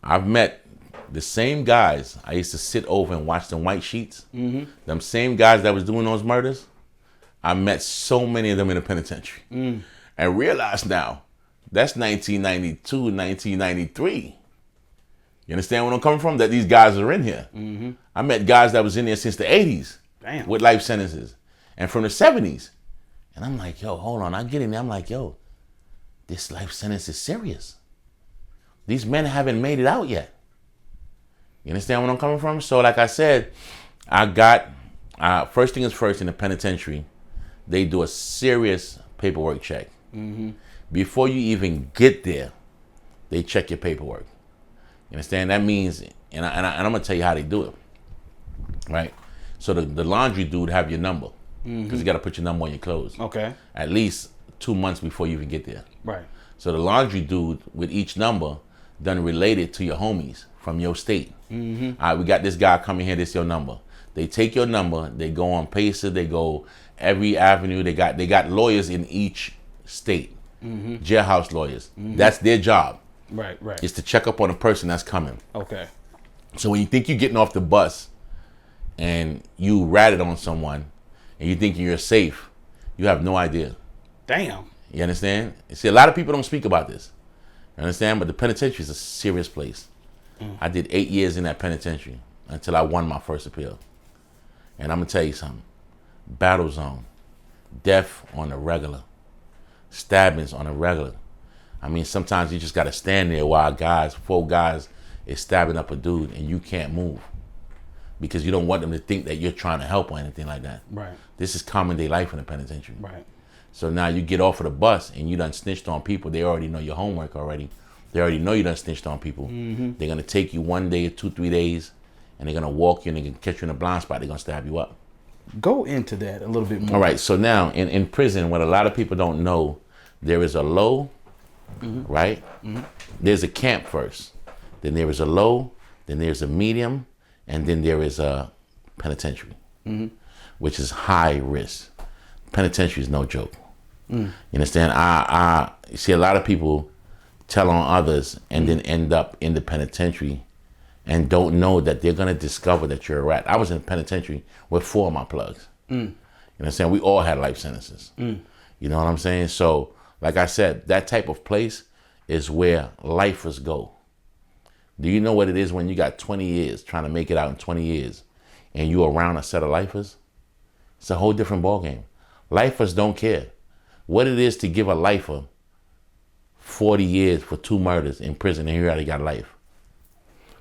S2: I've met the same guys I used to sit over and watch them white sheets. Them same guys that was doing those murders, I met so many of them in the penitentiary. And realized now, that's 1992, 1993. You understand where I'm coming from? That these guys are in here. I met guys that was in there since the 80s.
S1: Damn.
S2: With life sentences. And from the 70s. And I'm like, yo, hold on. I get in there. I'm like, yo, this life sentence is serious. These men haven't made it out yet. You understand where I'm coming from? So like I said, I got, first thing is first in the penitentiary, they do a serious paperwork check. Before you even get there, they check your paperwork. You understand? That means, and I'm going to tell you how they do it. Right? So the laundry dude have your number. Because you got to put your number on your clothes. Okay. At least 2 months before you even get there. Right. So the laundry dude with each number done related to your homies from your state. All right, we got this guy coming here, this your number. They take your number, they go on Pacer, they go every avenue, they got lawyers in each state. Jailhouse lawyers. That's their job. Right. Is to check up on a person that's coming. Okay. So when you think you're getting off the bus and you ratted on someone and you think you're safe, you have no idea. Damn. You understand? See, a lot of people don't speak about this. You understand? But the penitentiary is a serious place. I did 8 years in that penitentiary until I won my first appeal. And I'm going to tell you something. Battle zone. Death on the regular. Stabbings on the regular. I mean, sometimes you just got to stand there while four guys is stabbing up a dude and you can't move. Because you don't want them to think that you're trying to help or anything like that. Right. This is common day life in the penitentiary. Right. So now you get off of the bus and you done snitched on people. They already know your homework already. They already know you done snitched on people. They're going to take you 1 day, 2, 3 days, and they're going to walk you and they're going to catch you in a blind spot. They're going to stab you up. Go into that a little bit more. All right. So now in prison, what a lot of people don't know, there is a low, right? There's a camp first. Then there is a low. Then there's a medium. And then there is a penitentiary, which is high risk. Penitentiary is no joke. You understand? I see a lot of people tell on others and then end up in the penitentiary and don't know that they're going to discover that you're a rat. I was in the penitentiary with 4 of my plugs. You understand? We all had life sentences. You know what I'm saying? So, like I said, that type of place is where lifers go. Do you know what it is when you got 20 years, trying to make it out in 20 years, and you around a set of lifers? It's a whole different ballgame. Lifers don't care. What it is to give a lifer 40 years for 2 murders in prison and he already got life.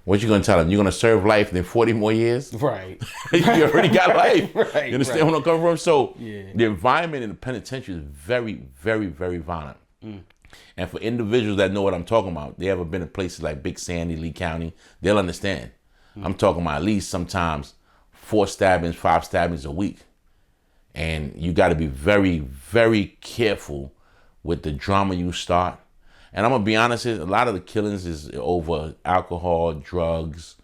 S2: What you gonna tell them? You're gonna serve life in 40 more years?
S1: Right.
S2: You already got life.
S1: Right.
S2: You understand where I'm coming from? So
S1: Yeah.
S2: the environment in the penitentiary is very, very, very violent. And for individuals that know what I'm talking about, they ever been to places like Big Sandy, Lee County, they'll understand. I'm talking about at least sometimes 4 stabbings, 5 stabbings a week. And you got to be very, very careful with the drama you start. And I'm going to be honest, a lot of the killings is over alcohol, drugs,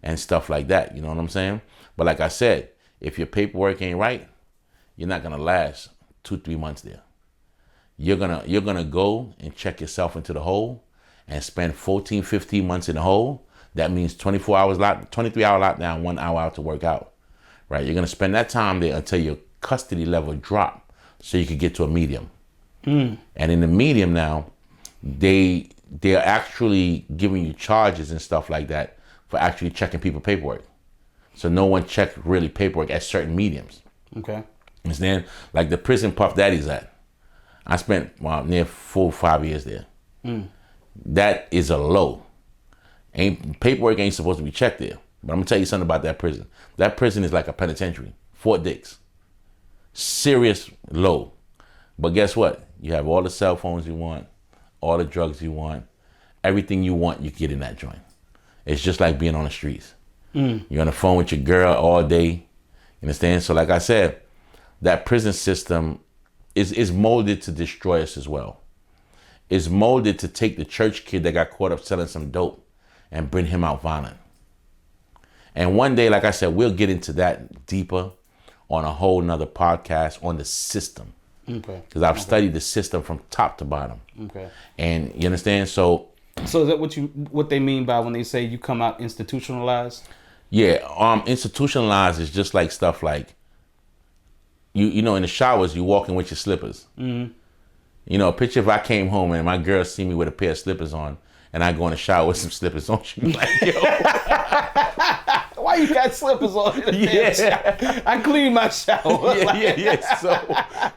S2: and stuff like that. You know what I'm saying? But like I said, if your paperwork ain't right, you're not going to last 2-3 months there. You're gonna go and check yourself into the hole and spend 14, 15 months in the hole. That means 24 hours 23 hour lockdown, 1 hour out to work out. Right? You're gonna spend that time there until your custody level drop so you can get to a medium. And in the medium now, they're actually giving you charges and stuff like that for actually checking people's paperwork. So no one checked really paperwork at certain mediums.
S1: Okay.
S2: Understand? Like the prison Puff Daddy's at. I spent near 4 or 5 years there. That is a low. Paperwork ain't supposed to be checked there. But I'm gonna tell you something about that prison. That prison is like a penitentiary. Fort Dix. Serious low. But guess what? You have all the cell phones you want, all the drugs you want, everything you want, you can get in that joint. It's just like being on the streets. You're on the phone with your girl all day. You understand? So like I said, that prison system is molded to destroy us as well. It's molded to take the church kid that got caught up selling some dope and bring him out violent. And one day, like I said, we'll get into that deeper on a whole nother podcast on the system. Okay. Because I've studied the system from top to bottom. Okay. And you understand? So
S1: is that what they mean by when they say you come out institutionalized?
S2: Yeah, institutionalized is just like stuff like you know, in the showers, you walk in with your slippers. You know, picture if I came home and my girl see me with a pair of slippers on and I go in the shower with some slippers on, she be like, yo.
S1: Why you got slippers on in the shower? I clean my shower.
S2: Yeah. So,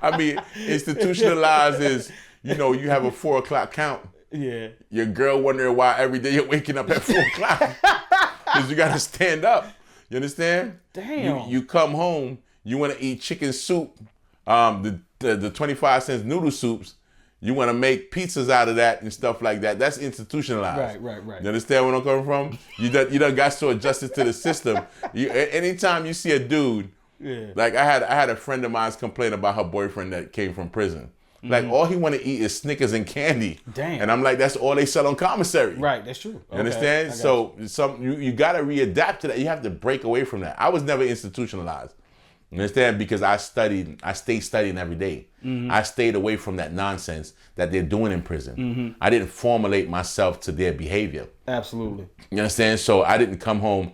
S2: I mean, institutionalized is, you know, you have a 4 o'clock count. Yeah. Your girl wondering why every day you're waking up at 4 o'clock. Because you got to stand up. You understand?
S1: Damn.
S2: You come home. You want to eat chicken soup, the 25 cents noodle soups. You want to make pizzas out of that and stuff like that. That's institutionalized. Right. You understand where I'm coming from? You done got so adjusted to the system. Anytime you see a dude, like I had a friend of mine complain about her boyfriend that came from prison. Like all he want to eat is Snickers and candy. Damn. And I'm like, that's all they sell on commissary.
S1: Right, that's true.
S2: You understand? So you got to readapt to that. You have to break away from that. I was never institutionalized. You understand? Because I stayed studying every day. I stayed away from that nonsense that they're doing in prison. I didn't formulate myself to their behavior.
S1: Absolutely.
S2: You understand? So I didn't come home.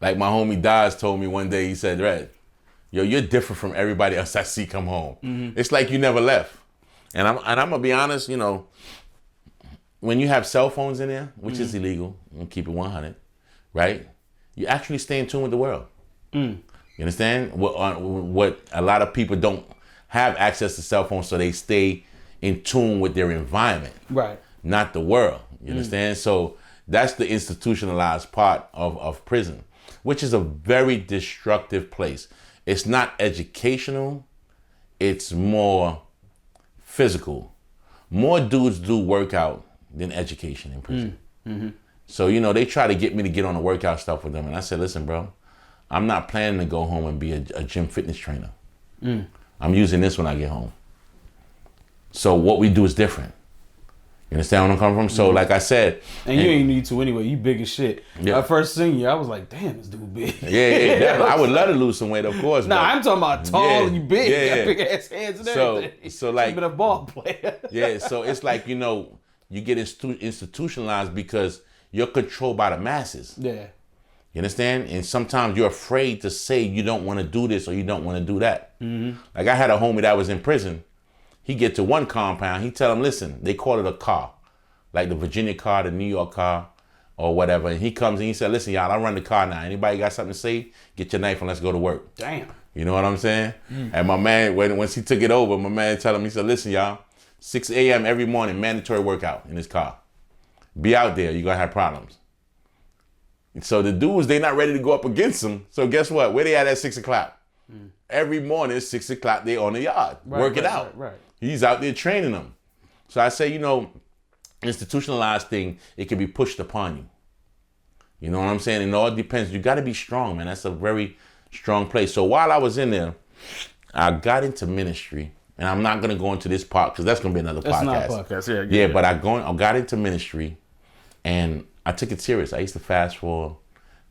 S2: Like my homie Daz told me one day, he said, Red, yo, you're different from everybody else I see come home. It's like you never left. And I'm gonna be honest, you know, when you have cell phones in there, which is illegal, and keep it 100, right? You actually stay in tune with the world. You understand? What a lot of people don't have access to cell phones, so they stay in tune with their environment, right? Not the world. You understand? So that's the institutionalized part of prison, which is a very destructive place. It's not educational. It's more physical. More dudes do workout than education in prison. So, you know, they try to get me to get on the workout stuff with them. And I said, listen, bro, I'm not planning to go home and be a gym fitness trainer. I'm using this when I get home. So what we do is different. You understand where I'm coming from? So like I said.
S1: And you ain't need to anyway. You big as shit. Yeah. I first seen you, I was like, damn, this dude big.
S2: Yeah. I would love to lose some weight, of course.
S1: Nah, I'm talking about tall and you big. You got big ass hands and everything.
S2: So like.
S1: You've been a ball player.
S2: Yeah, so it's like, you know, you get institutionalized because you're controlled by the masses. Yeah. You understand? And sometimes you're afraid to say you don't want to do this or you don't want to do that. Like I had a homie that was in prison. He get to one compound. He tell him, listen, they call it a car. Like the Virginia car, the New York car, or whatever. And he comes and he said, listen, y'all, I run the car now. Anybody got something to say? Get your knife and let's go to work.
S1: Damn.
S2: You know what I'm saying? And my man, once he took it over, my man tell him, he said, listen, y'all, 6 a.m. every morning, mandatory workout in his car. Be out there. You're going to have problems. So the dudes, they not ready to go up against him. So guess what? Where they at 6 o'clock? Every morning, 6 o'clock, they on the yard, working out.
S1: Right.
S2: He's out there training them. So I say, institutionalized thing, it can be pushed upon you. You know what I'm saying? It all depends. You got to be strong, man. That's a very strong place. So while I was in there, I got into ministry. And I'm not going to go into this part because that's going to be another podcast.
S1: That's not a podcast,
S2: yeah. But I got into ministry and I took it serious. I used to fast for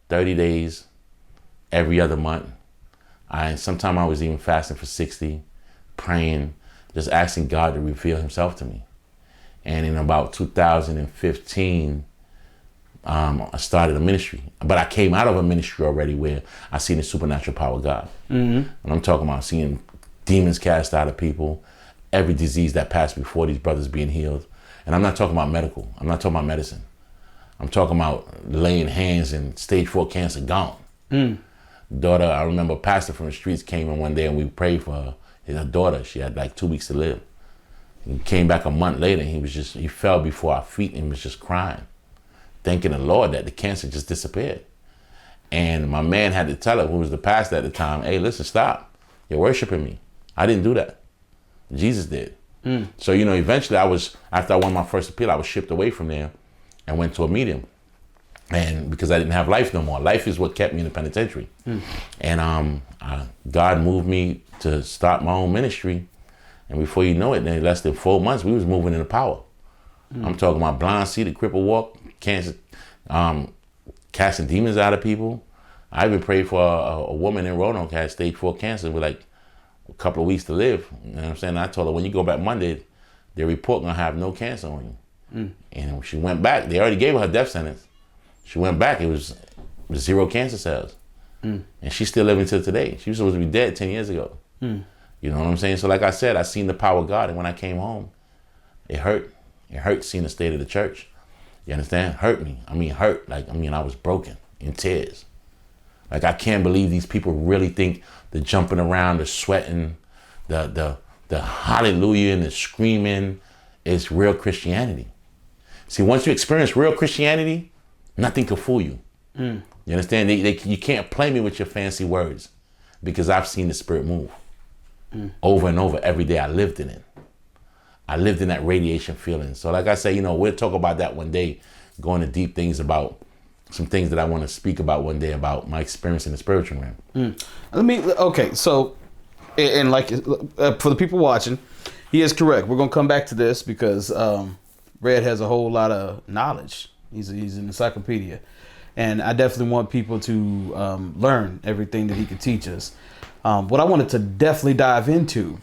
S2: 30 days every other month. Sometimes I was even fasting for 60, praying, just asking God to reveal himself to me. And in about 2015, I started a ministry. But I came out of a ministry already where I seen the supernatural power of God. And I'm talking about seeing demons cast out of people, every disease that passed before these brothers being healed. And I'm not talking about medical. I'm not talking about medicine. I'm talking about laying hands and stage 4 cancer gone. Daughter, I remember a pastor from the streets came in one day and we prayed for her. His daughter, she had like 2 weeks to live. He came back a month later and he fell before our feet and was just crying, thanking the Lord that the cancer just disappeared. And my man had to tell her, who was the pastor at the time, hey, listen, stop. You're worshiping me. I didn't do that. Jesus did. So, eventually after I won my first appeal, I was shipped away from there and went to a medium. And because I didn't have life no more. Life is what kept me in the penitentiary. And God moved me to start my own ministry. And before you know it, in less than 4 months, we was moving into power. I'm talking about blind see, the cripple walk, cancer, casting demons out of people. I even prayed for a woman in Roanoke who had stage 4 cancer with like a couple of weeks to live. You know what I'm saying? I told her, when you go back Monday, their report gonna have no cancer on you. And when she went back, they already gave her death sentence. She went back, it was 0 cancer cells. And she's still living till today. She was supposed to be dead 10 years ago. You know what I'm saying? So like I said, I seen the power of God. And when I came home, it hurt. It hurt seeing the state of the church. You understand? Hurt me. Hurt. I was broken in tears. Like, I can't believe these people really think the jumping around, the sweating, the hallelujah and the screaming is real Christianity. See, once you experience real Christianity, nothing can fool you. You understand? You can't play me with your fancy words because I've seen the Spirit move over and over every day. I lived in it. I lived in that radiation feeling. So like I say, we'll talk about that one day, going to deep things about some things that I want to speak about one day about my experience in the spiritual realm.
S1: So, and like for the people watching, he is correct. We're going to come back to this because Red has a whole lot of knowledge. He's an encyclopedia. And I definitely want people to learn everything that he can teach us. What I wanted to definitely dive into,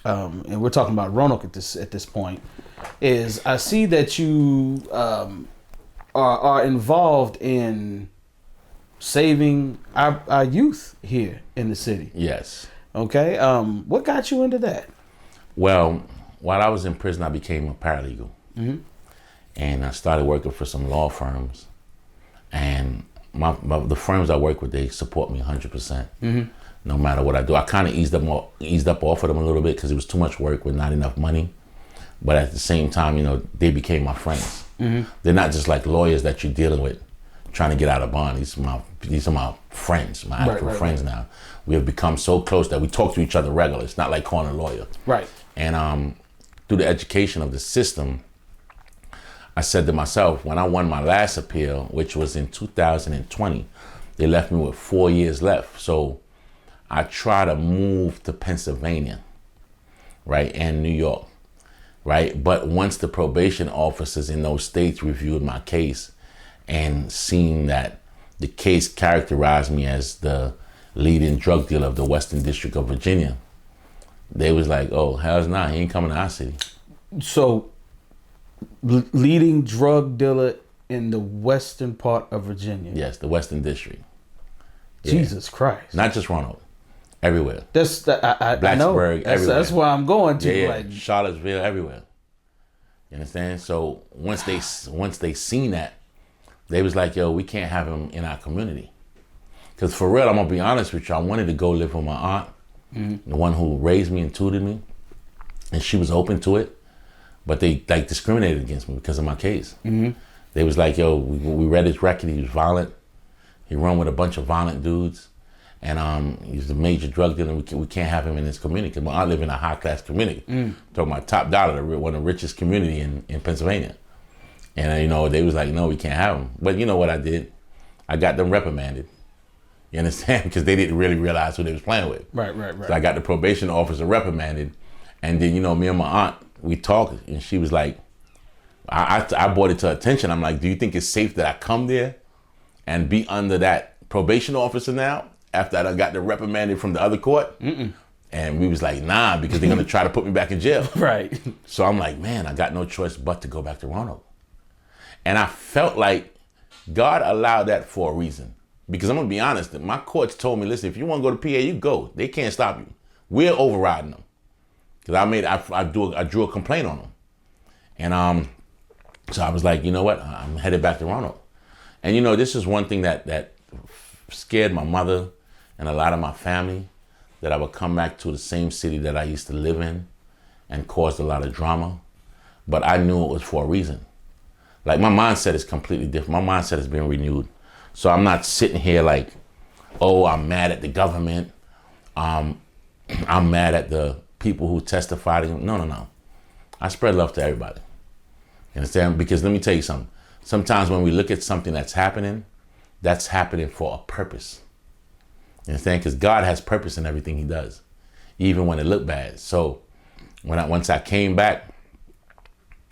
S1: and we're talking about Roanoke at this point, is I see that you are involved in saving our youth here in the city.
S2: Yes.
S1: Okay. What got you into that?
S2: Well, while I was in prison, I became a paralegal. And I started working for some law firms. And the firms I work with, they support me 100%. No matter what I do. I kind of eased up off of them a little bit because it was too much work with not enough money. But at the same time, they became my friends. They're not just like lawyers that you're dealing with trying to get out of bond. These are my friends, my actual friends now. We have become so close that we talk to each other regularly. It's not like calling a lawyer.
S1: Right.
S2: And through the education of the system, I said to myself, when I won my last appeal, which was in 2020, they left me with 4 years left. So I try to move to Pennsylvania, right, and New York, right? But once the probation officers in those states reviewed my case and seen that the case characterized me as the leading drug dealer of the Western District of Virginia, they was like, oh, hell's not, he ain't coming to our city.
S1: So, leading drug dealer in the western part of Virginia.
S2: Yes, the Western District.
S1: Jesus Christ.
S2: Not just Roanoke. Everywhere.
S1: I know.
S2: Everywhere.
S1: That's where I'm going to.
S2: Yeah. Charlottesville, everywhere. You understand? So once they seen that, they was like, yo, we can't have him in our community. Because for real, I'm going to be honest with you, I wanted to go live with my aunt, the one who raised me and tutored me. And she was open to it. But they discriminated against me because of my case. They was like, yo, we read his record, he was violent. He run with a bunch of violent dudes. And he's a major drug dealer. We can't have him in this community because I live in a high class community. Talking about top dollar, one of the richest community in Pennsylvania. And you know, they was like, no, we can't have him. But you know what I did? I got them reprimanded. You understand? Because they didn't really realize who they was playing with.
S1: Right.
S2: So I got the probation officer reprimanded, and then you know, me and my aunt, we talked, and she was like, I brought it to her attention. I'm like, do you think it's safe that I come there and be under that probation officer now? After I got the reprimanded from the other court. And we was like, nah, because they're going to try to put me back in jail.
S1: Right.
S2: So I'm like, man, I got no choice but to go back to Roanoke. And I felt like God allowed that for a reason. Because I'm going to be honest, my courts told me, listen, if you want to go to PA, you go. They can't stop you. We're overriding them. Because I drew a complaint on them. And so I was like, you know what? I'm headed back to Roanoke. And you know, this is one thing that scared my mother and a lot of my family, that I would come back to the same city that I used to live in and caused a lot of drama. But I knew it was for a reason. Like, my mindset is completely different. My mindset has been renewed. So I'm not sitting here like, oh, I'm mad at the government. I'm mad at the people who testified. No. I spread love to everybody. You understand? Because let me tell you something. Sometimes when we look at something that's happening for a purpose. You understand? Because God has purpose in everything he does, even when it looked bad. So once I came back,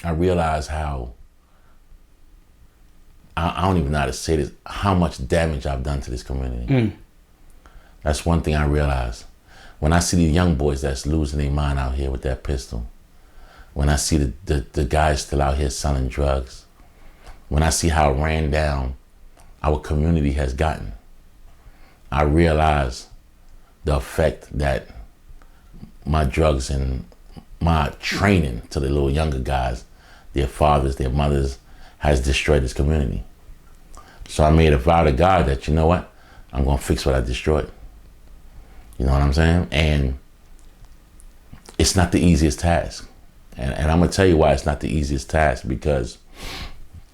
S2: I realized how, I don't even know how to say this, how much damage I've done to this community. That's one thing I realized. When I see the young boys that's losing their mind out here with that pistol, when I see the guys still out here selling drugs, when I see how ran down our community has gotten, I realize the effect that my drugs and my training to the little younger guys, their fathers, their mothers, has destroyed this community. So I made a vow to God that, you know what? I'm going to fix what I destroyed. You know what I'm saying? And it's not the easiest task. And I'm going to tell you why it's not the easiest task, because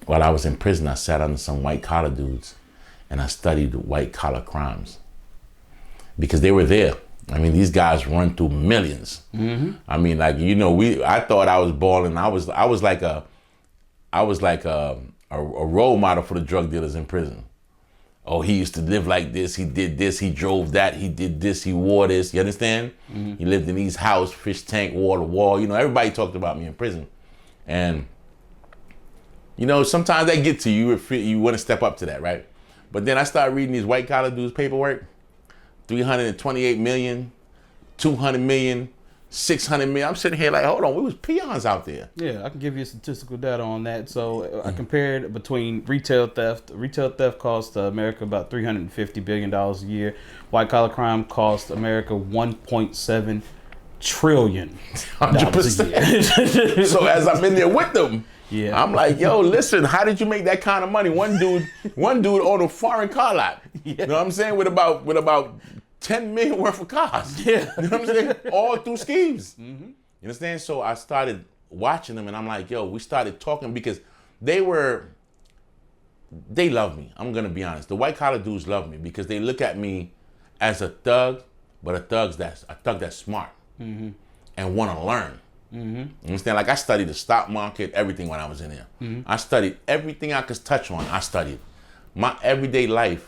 S2: while I was in prison, I sat under some white collar dudes and I studied white collar crimes because they were there. I mean, these guys run through millions. I mean, like, you know, I thought I was balling. I was like a role model for the drug dealers in prison. Oh, he used to live like this. He did this. He drove that. He did this. He wore this. You understand? He lived in these house, fish tank, wall to wall. You know, everybody talked about me in prison. And, you know, sometimes that get to you. You want to step up to that, right? But then I started reading these white collar dudes' paperwork. 328 million, 200 million, 600 million. I'm sitting here like, hold on, we was peons out there.
S1: Yeah, I can give you statistical data on that. So I compared between retail theft. Retail theft costs America about $350 billion a year. White collar crime costs America $1.7 trillion.
S2: 100%. So as I'm in there with them,
S1: yeah,
S2: I'm like, yo, listen, how did you make that kind of money? One dude owned a foreign car lot. Yeah. You know what I'm saying? With about 10 million worth of cars.
S1: Yeah.
S2: You know what I'm saying? All through schemes. You understand? So I started watching them and I'm like, yo, we started talking because they love me. I'm going to be honest. The white collar dudes love me because they look at me as a thug, but a thug that's smart and want to learn. You understand? Like, I studied the stock market, everything when I was in there. I studied everything I could touch on. I studied. My everyday life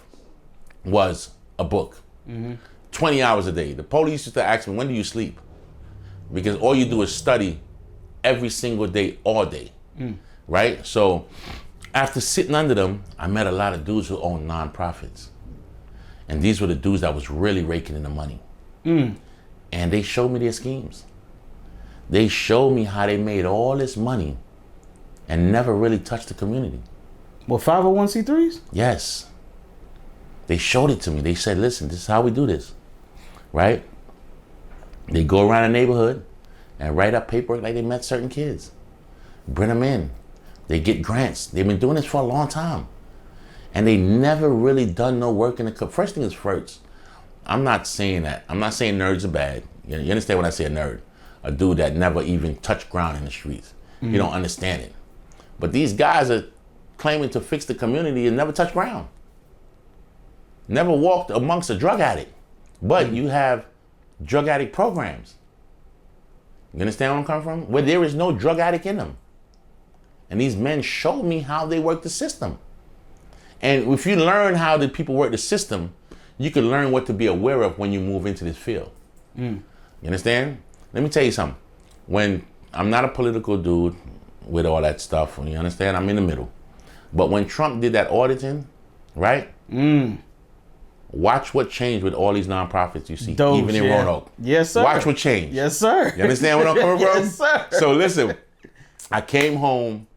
S2: was a book. 20 hours a day. The police used to ask me, when do you sleep? Because all you do is study every single day, all day. Right? So after sitting under them, I met a lot of dudes who own nonprofits. And these were the dudes that was really raking in the money. And they showed me their schemes. They showed me how they made all this money and never really touched the community.
S1: Well, 501c3s?
S2: Yes. They showed it to me. They said, listen, this is how we do this, right? They go around the neighborhood and write up paperwork like they met certain kids. Bring them in. They get grants. They've been doing this for a long time. And they never really done no work in the first thing is first. I'm not saying that. I'm not saying nerds are bad. You understand when I say a nerd? A dude that never even touched ground in the streets. You don't understand it. But these guys are claiming to fix the community and never touch ground. never walked amongst a drug addict. But you have drug addict programs. You understand where I'm coming from? Where there is no drug addict in them. And these men showed me how they work the system. And if you learn how the people work the system, you can learn what to be aware of when you move into this field. You understand? Let me tell you something. When I'm not a political dude with all that stuff, you understand? I'm in the middle. But when Trump did that auditing, right? Watch what changed with all these nonprofits you see, even in Roanoke.
S1: Yes, sir.
S2: Watch what changed.
S1: Yes, sir.
S2: You understand where I'm coming from?
S1: Yes, sir.
S2: So listen, I came home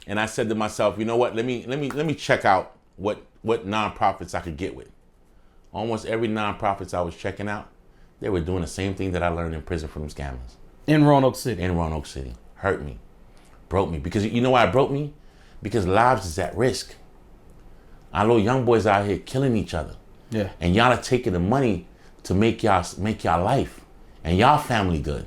S2: and I said to myself, you know what? Let me check out what nonprofits I could get with. Almost every nonprofits I was checking out, they were doing the same thing that I learned in prison from them scammers.
S1: In Roanoke City.
S2: In Roanoke City. Hurt me. Broke me. Because you know why it broke me? Because lives is at risk. Our little young boys out here killing each other.
S1: Yeah.
S2: And y'all are taking the money to make y'all life and y'all family good.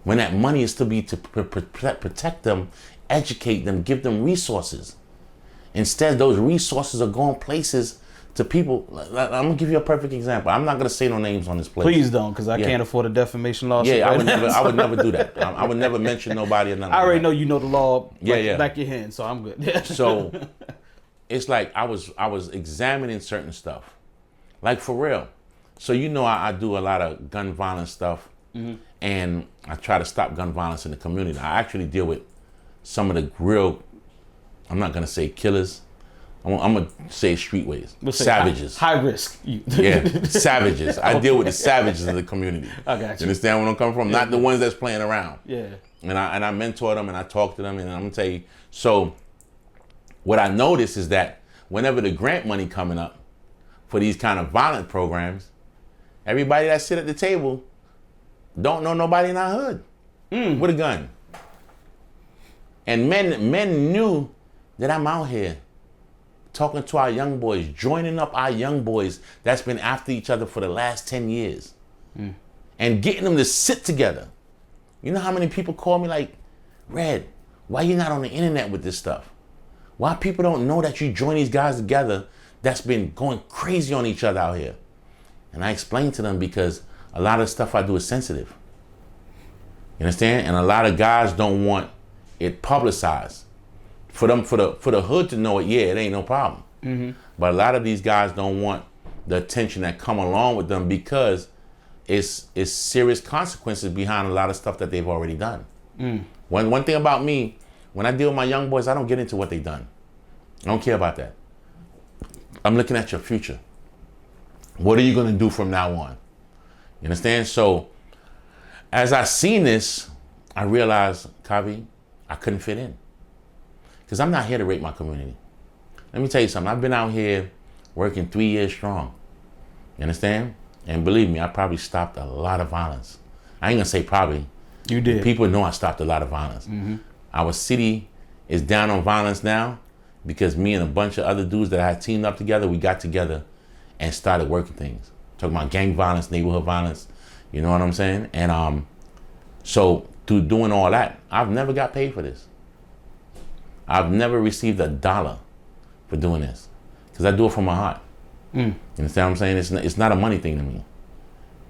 S2: When that money is to be to protect them, educate them, give them resources. Instead, those resources are going places to people. I'm gonna give you a perfect example. I'm not gonna say no names on this place.
S1: Please don't, because I can't afford a defamation lawsuit.
S2: Yeah, I would never do that. I would never mention nobody or nothing.
S1: I already know you know the law back your hand, so I'm good.
S2: So it's like I was examining certain stuff. Like for real. So you know I do a lot of gun violence stuff, and I try to stop gun violence in the community. I actually deal with some of the real, I'm not gonna say killers, I'm gonna say streetways, savages.
S1: High risk.
S2: Yeah, savages. I deal with the savages of the community.
S1: I got you.
S2: You understand where I'm coming from? Not the ones that's playing around.
S1: Yeah.
S2: And I mentor them and I talk to them, and I'm gonna tell you. So what I notice is that whenever the grant money coming up for these kind of violent programs, everybody that sit at the table don't know nobody in our hood with a gun. And men knew that I'm out here talking to our young boys, joining up our young boys that's been after each other for the last 10 years and getting them to sit together. You know how many people call me like, Red, why you not on the internet with this stuff? Why people don't know that you join these guys together that's been going crazy on each other out here? And I explain to them because a lot of the stuff I do is sensitive. You understand? And a lot of guys don't want it publicized. For the hood to know it, yeah, it ain't no problem. But a lot of these guys don't want the attention that come along with them because it's serious consequences behind a lot of stuff that they've already done. One thing about me, when I deal with my young boys, I don't get into what they've done. I don't care about that. I'm looking at your future. What are you going to do from now on? You understand? So as I seen this, I realized, Kavi, I couldn't fit in. Because I'm not here to rape my community. Let me tell you something. I've been out here working 3 years strong. You understand? And believe me, I probably stopped a lot of violence. I ain't going to say probably.
S1: You did.
S2: People know I stopped a lot of violence. Our city is down on violence now because me and a bunch of other dudes that I had teamed up together, we got together and started working things. Talking about gang violence, neighborhood violence. You know what I'm saying? And so through doing all that, I've never got paid for this. I've never received $1 for doing this because I do it from my heart. You understand what I'm saying? It's not a money thing to me. You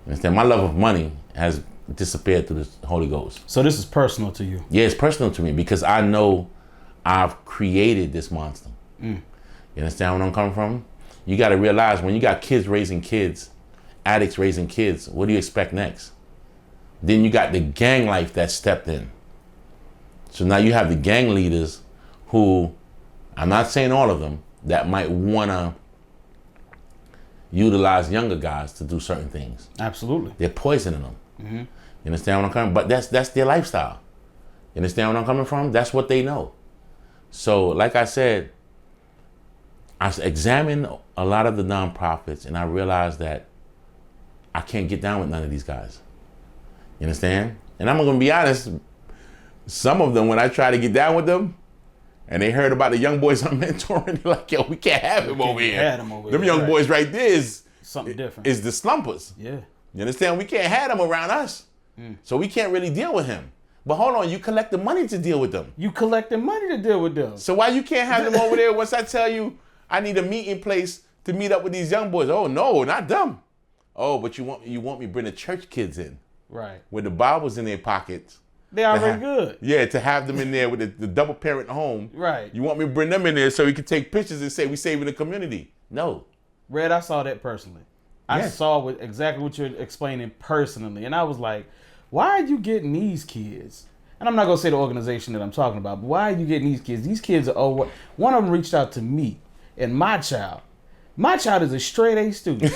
S2: understand? My love of money has disappeared through the Holy Ghost.
S1: So this is personal to you?
S2: Yeah, it's personal to me because I know I've created this monster. You understand where I'm coming from? You got to realize when you got kids raising kids, addicts raising kids, what do you expect next? Then you got the gang life that stepped in. So now you have the gang leaders who, I'm not saying all of them, that might want to utilize younger guys to do certain things.
S1: Absolutely.
S2: They're poisoning them. You understand what I'm coming from? But that's their lifestyle. You understand where I'm coming from? That's what they know. So like I said, I examined a lot of the nonprofits and I realized that I can't get down with none of these guys. You understand? And I'm going to be honest, some of them, when I try to get down with them, and they heard about the young boys I'm mentoring, they're like, yo, we can't have him over here. Them young boys right there is
S1: something different.
S2: Is the slumpers.
S1: Yeah.
S2: You understand? We can't have them around us. So we can't really deal with him. But hold on, you collect the money to deal with them.
S1: You collecting money to deal with them.
S2: So why you can't have them over there once I tell you I need a meeting place to meet up with these young boys. Oh no, not them. Oh, but you want me to bring the church kids in.
S1: Right.
S2: With the Bibles in their pockets.
S1: They already good.
S2: Yeah, to have them in there with the double parent home.
S1: Right.
S2: You want me to bring them in there so we can take pictures and say we saving the community. No.
S1: Red, I saw that personally. I saw exactly what you're explaining personally. And I was like, why are you getting these kids? And I'm not going to say the organization that I'm talking about, but why are you getting these kids? These kids are over. One of them reached out to me and my child. My child is a straight A student.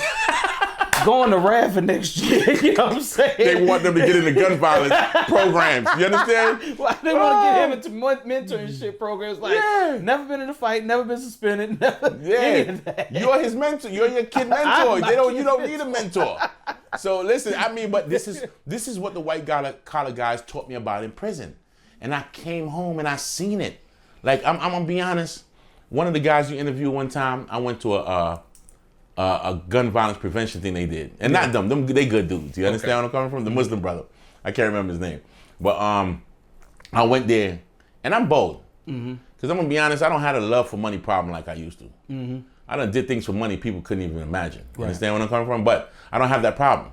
S1: Going to Radford next year, you know what I'm saying?
S2: They want them to get into gun violence programs. You understand?
S1: Well, they want to get him into mentorship programs. Like, never been in a fight, never been suspended, never any of that.
S2: You're his mentor. You're your kid mentor. You don't need a mentor. So listen, I mean, but this is what the white collar guys taught me about in prison. And I came home and I seen it. Like, I'm gonna be honest. One of the guys you interviewed one time, I went to a gun violence prevention thing they did. And not them, they good dudes. You understand where I'm coming from? The Muslim brother. I can't remember his name. But I went there, and I'm bold. Because I'm going to be honest, I don't have a love for money problem like I used to. I done did things for money people couldn't even imagine. You understand where I'm coming from? But I don't have that problem.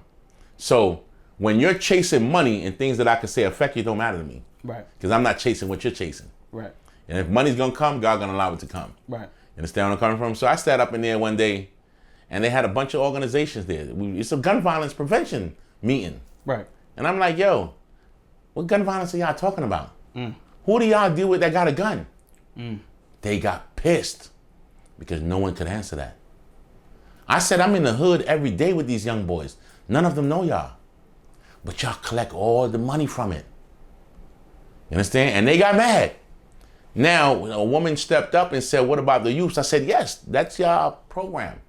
S2: So when you're chasing money and things that I could say affect you, don't matter to me.
S1: Right.
S2: Because I'm not chasing what you're chasing.
S1: Right.
S2: And if money's going to come, God's going to allow it to come.
S1: Right.
S2: You understand where I'm coming from? So I sat up in there one day, and they had a bunch of organizations there. It's a gun violence prevention meeting.
S1: Right.
S2: And I'm like, yo, what gun violence are y'all talking about? Who do y'all deal with that got a gun? They got pissed because no one could answer that. I said, I'm in the hood every day with these young boys. None of them know y'all. But y'all collect all the money from it. You understand? And they got mad. Now, a woman stepped up and said, what about the youths? I said, yes, that's y'all program.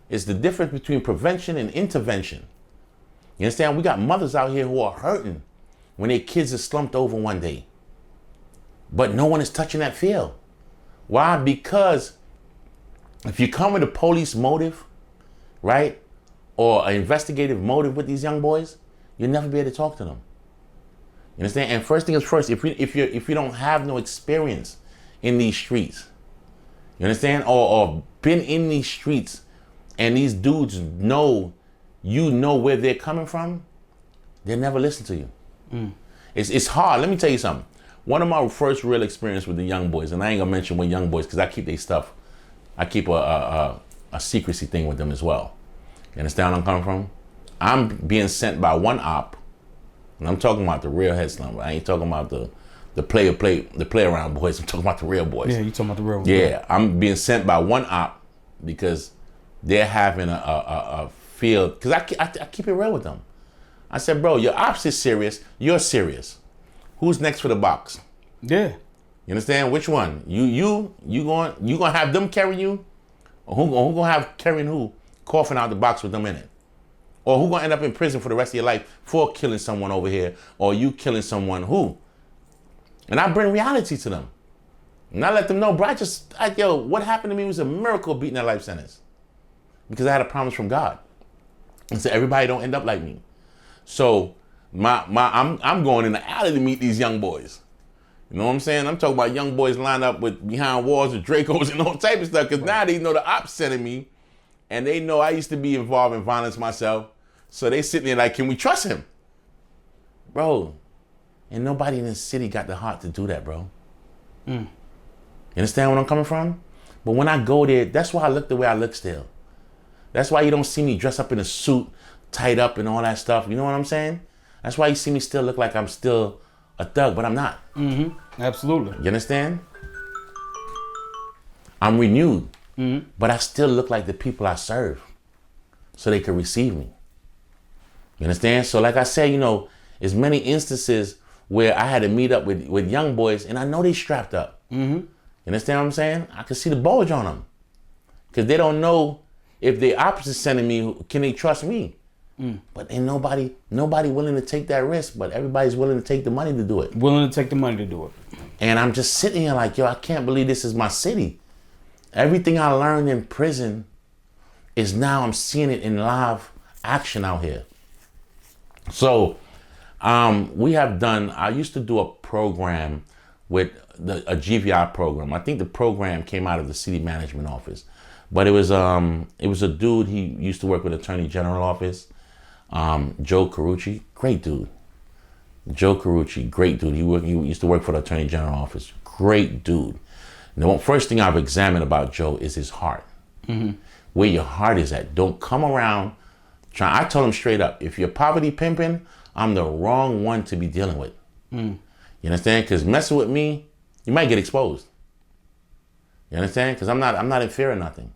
S2: It's the difference between prevention and intervention. You understand? We got mothers out here who are hurting when their kids are slumped over one day. But no one is touching that field. Why? Because if you come with a police motive, right, or an investigative motive with these young boys, you'll never be able to talk to them. You understand? And first thing is first, if you don't have no experience in these streets, you understand, or been in these streets, and these dudes know where they're coming from, they'll never listen to you. It's hard. Let me tell you something. One of my first real experience with the young boys, and I ain't gonna mention what young boys because I keep their stuff. I keep a secrecy thing with them as well. You understand where I'm coming from? I'm being sent by one op, and I'm talking about the real head slumber. I ain't talking about the play around boys. I'm talking about the real boys.
S1: Yeah, you talking about the real ones.
S2: Yeah, I'm being sent by one op because they're having a field, because I keep it real with them. I said, bro, your ops is serious, you're serious. Who's next for the box?
S1: Yeah.
S2: You understand? Which one? You gonna have them carry you? Or who gonna have carrying who? Coughing out the box with them in it? Or who gonna end up in prison for the rest of your life for killing someone over here, or you killing someone who? And I bring reality to them. And I let them know, bro, what happened to me was a miracle beating that life sentence. Because I had a promise from God. And so everybody don't end up like me. So I'm going in the alley to meet these young boys. You know what I'm saying? I'm talking about young boys lined up with behind walls with Dracos and all type of stuff. Because now they know the ops sending me. And they know I used to be involved in violence myself. So they sitting there like, can we trust him? Bro, and nobody in this city got the heart to do that, bro. You understand where I'm coming from? But when I go there, that's why I look the way I look still. That's why you don't see me dress up in a suit, tied up and all that stuff. You know what I'm saying? That's why you see me still look like I'm still a thug, but I'm not.
S1: Absolutely.
S2: You understand? I'm renewed, but I still look like the people I serve so they can receive me. You understand? So like I said, there's many instances where I had to meet up with young boys and I know they strapped up. You understand what I'm saying? I can see the bulge on them because they don't know if the opposite sending me, can they trust me? But ain't nobody willing to take that risk, but everybody's willing to take the money to do it.
S1: Willing to take the money to do it.
S2: And I'm just sitting here like, yo, I can't believe this is my city. Everything I learned in prison is now I'm seeing it in live action out here. So I used to do a program with a GVI program. I think the program came out of the city management office. But it was a dude. He used to work with Attorney General office. Joe Carucci, great dude. Joe Carucci, great dude. He used to work for the Attorney General office. Great dude. And the first thing I've examined about Joe is his heart. Mm-hmm. Where your heart is at. Don't come around trying. I told him straight up, if you're poverty pimping, I'm the wrong one to be dealing with. Mm. You understand? Because messing with me, you might get exposed. You understand? Because I'm not in fear of nothing.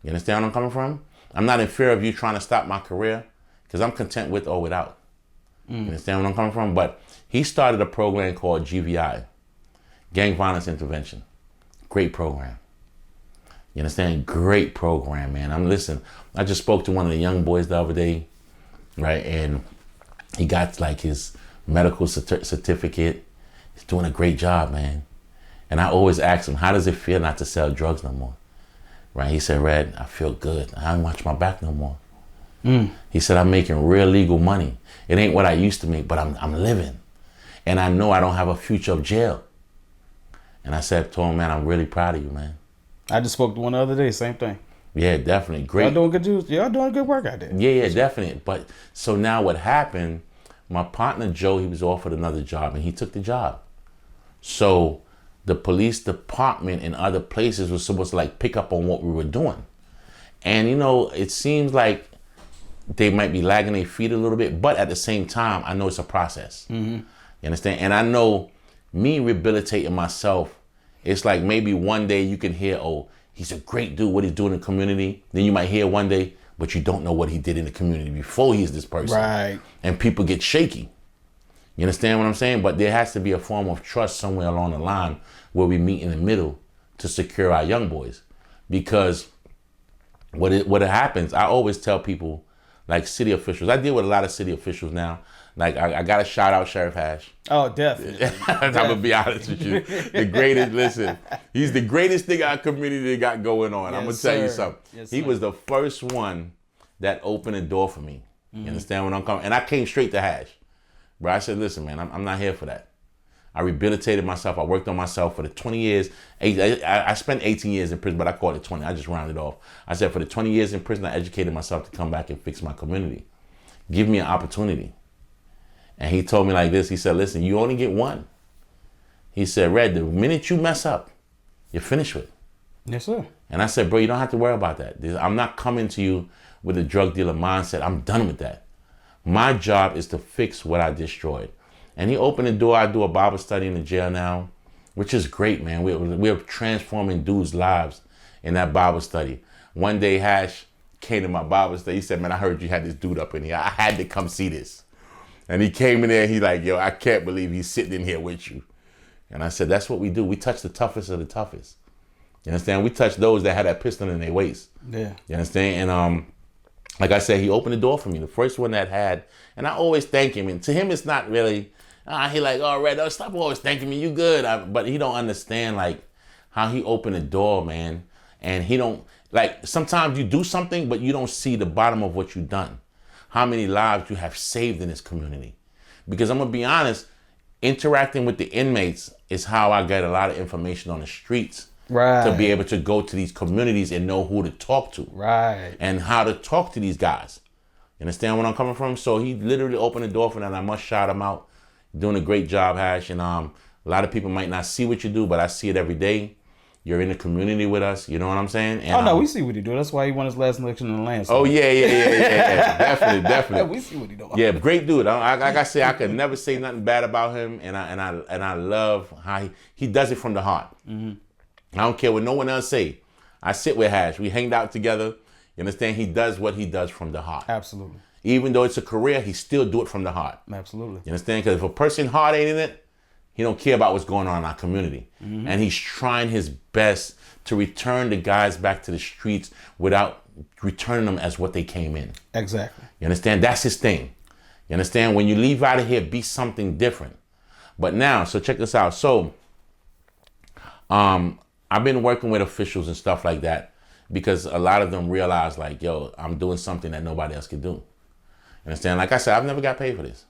S2: You understand where I'm coming from? I'm not in fear of you trying to stop my career because I'm content with or without. You understand where I'm coming from? But he started a program called GVI, Gang Violence Intervention. Great program. You understand? Great program, man. I just spoke to one of the young boys the other day, right? And he got like his medical certificate. He's doing a great job, man. And I always ask him, how does it feel not to sell drugs no more? Right? He said, Red, I feel good. I don't watch my back no more. He said, I'm making real legal money. It ain't what I used to make, but I'm living. And I know I don't have a future of jail. And I said to him, man, I'm really proud of you, man.
S1: I just spoke to one the other day, same thing.
S2: Yeah, definitely. Great.
S1: Y'all doing good work out there.
S2: Yeah, definitely. But so now what happened, my partner Joe, he was offered another job and he took the job. So the police department in other places was supposed to like pick up on what we were doing. And it seems like they might be lagging their feet a little bit, but at the same time, I know it's a process. Mm-hmm. You understand? And I know me rehabilitating myself, it's like maybe one day you can hear, oh, he's a great dude, what he's doing in the community. Then you might hear one day, but you don't know what he did in the community before he's this person.
S1: Right.
S2: And people get shaky. You understand what I'm saying? But there has to be a form of trust somewhere along the line where we meet in the middle to secure our young boys. Because what happens, I always tell people, like city officials, I deal with a lot of city officials now. Like I got to shout out Sheriff Hash.
S1: Oh, definitely.
S2: I'm going to be honest with you. The greatest, listen, he's the greatest thing our community got going on. Yes, I'm going to tell you something. Yes, he was the first one that opened the door for me. You understand what I'm coming? And I came straight to Hash. Bro, I said, listen, man, I'm not here for that. I rehabilitated myself. I worked on myself for the 20 years. I spent 18 years in prison, but I called it 20. I just rounded off. I said, for the 20 years in prison, I educated myself to come back and fix my community. Give me an opportunity. And he told me like this. He said, listen, you only get one. He said, Red, the minute you mess up, you're finished with.
S1: Yes, sir.
S2: And I said, bro, you don't have to worry about that. I'm not coming to you with a drug dealer mindset. I'm done with that. My job is to fix what I destroyed. And he opened the door. I do a Bible study in the jail now, which is great, man. We're transforming dudes' lives in that Bible study. One day, Hash came to my Bible study. He said, man, I heard you had this dude up in here. I had to come see this. And he came in there and he's like, yo, I can't believe he's sitting in here with you. And I said, that's what we do. We touch the toughest of the toughest. You understand? We touch those that had that pistol in their waist.
S1: Yeah.
S2: You understand? And like I said, he opened the door for me. The first one that had, and I always thank him. And to him, it's not really, he like, oh, Red, stop always thanking me. You good. But he don't understand like how he opened the door, man. And he don't, like sometimes you do something, but you don't see the bottom of what you've done. How many lives you have saved in this community. Because I'm going to be honest, interacting with the inmates is how I get a lot of information on the streets.
S1: Right.
S2: To be able to go to these communities and know who to talk to.
S1: Right.
S2: And how to talk to these guys. You understand where I'm coming from? So he literally opened the door for that, and I must shout him out. Doing a great job, Hash. And a lot of people might not see what you do, but I see it every day. You're in the community with us. You know what I'm saying? And,
S1: no, we see what he do. That's why he won his last election in the land.
S2: So. Oh, yeah. Definitely.
S1: We see what he doing.
S2: Yeah, great dude. Like I say, I could never say nothing bad about him. And I love how he does it from the heart. Mm-hmm. I don't care what no one else say. I sit with Hash. We hanged out together. You understand? He does what he does from the heart.
S1: Absolutely.
S2: Even though it's a career, he still do it from the heart.
S1: Absolutely.
S2: You understand? Because if a person's heart ain't in it, he don't care about what's going on in our community. Mm-hmm. And he's trying his best to return the guys back to the streets without returning them as what they came in.
S1: Exactly.
S2: You understand? That's his thing. You understand? When you leave out of here, be something different. But now, so check this out. So, I've been working with officials and stuff like that because a lot of them realize like, yo, I'm doing something that nobody else can do. You understand? Like I said, I've never got paid for this.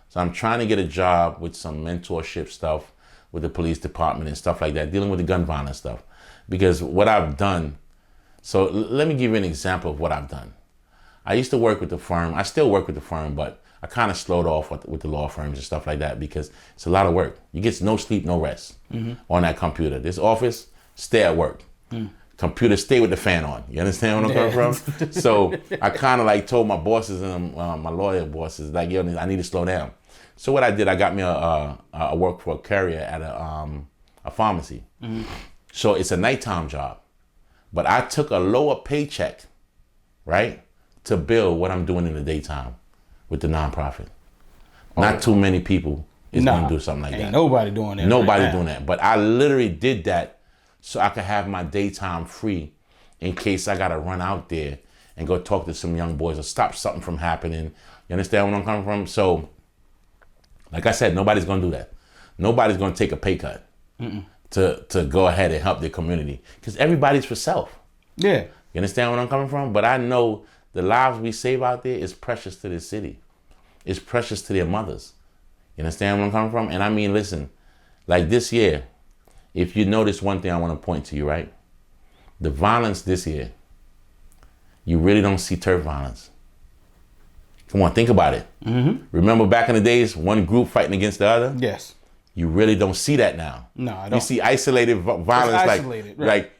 S2: So I'm trying to get a job with some mentorship stuff with the police department and stuff like that, dealing with the gun violence stuff. Because what I've done, So let me give you an example of what I've done. I used to work with the firm. I still work with the firm, but I kind of slowed off with the law firms and stuff like that because it's a lot of work. You get no sleep, no rest on that computer. This office, stay at work. Computer, stay with the fan on. You understand where I'm coming from? So I kind of like told my bosses and my lawyer bosses, like, yo, I need to slow down. So what I did, I got me a work for a carrier at a pharmacy. So it's a nighttime job. But I took a lower paycheck, right, to build what I'm doing in the daytime with the nonprofit. Not too many people is going to do something like that.
S1: Ain't nobody doing that.
S2: Nobody doing that. But I literally did that so I could have my daytime free in case I got to run out there and go talk to some young boys or stop something from happening. You understand where I'm coming from? So, like I said, nobody's going to do that. Nobody's going to take a pay cut to go ahead and help their community because everybody's for self.
S1: Yeah.
S2: You understand where I'm coming from? But I know the lives we save out there is precious to this city. It's precious to their mothers. You understand where I'm coming from? And I mean, listen, like this year, if you notice one thing I want to point to you, right? The violence this year, you really don't see turf violence. Come on, think about it. Remember back in the days, one group fighting against the other?
S1: Yes.
S2: You really don't see that now.
S1: No, I don't.
S2: You see isolated violence,
S1: isolated, right.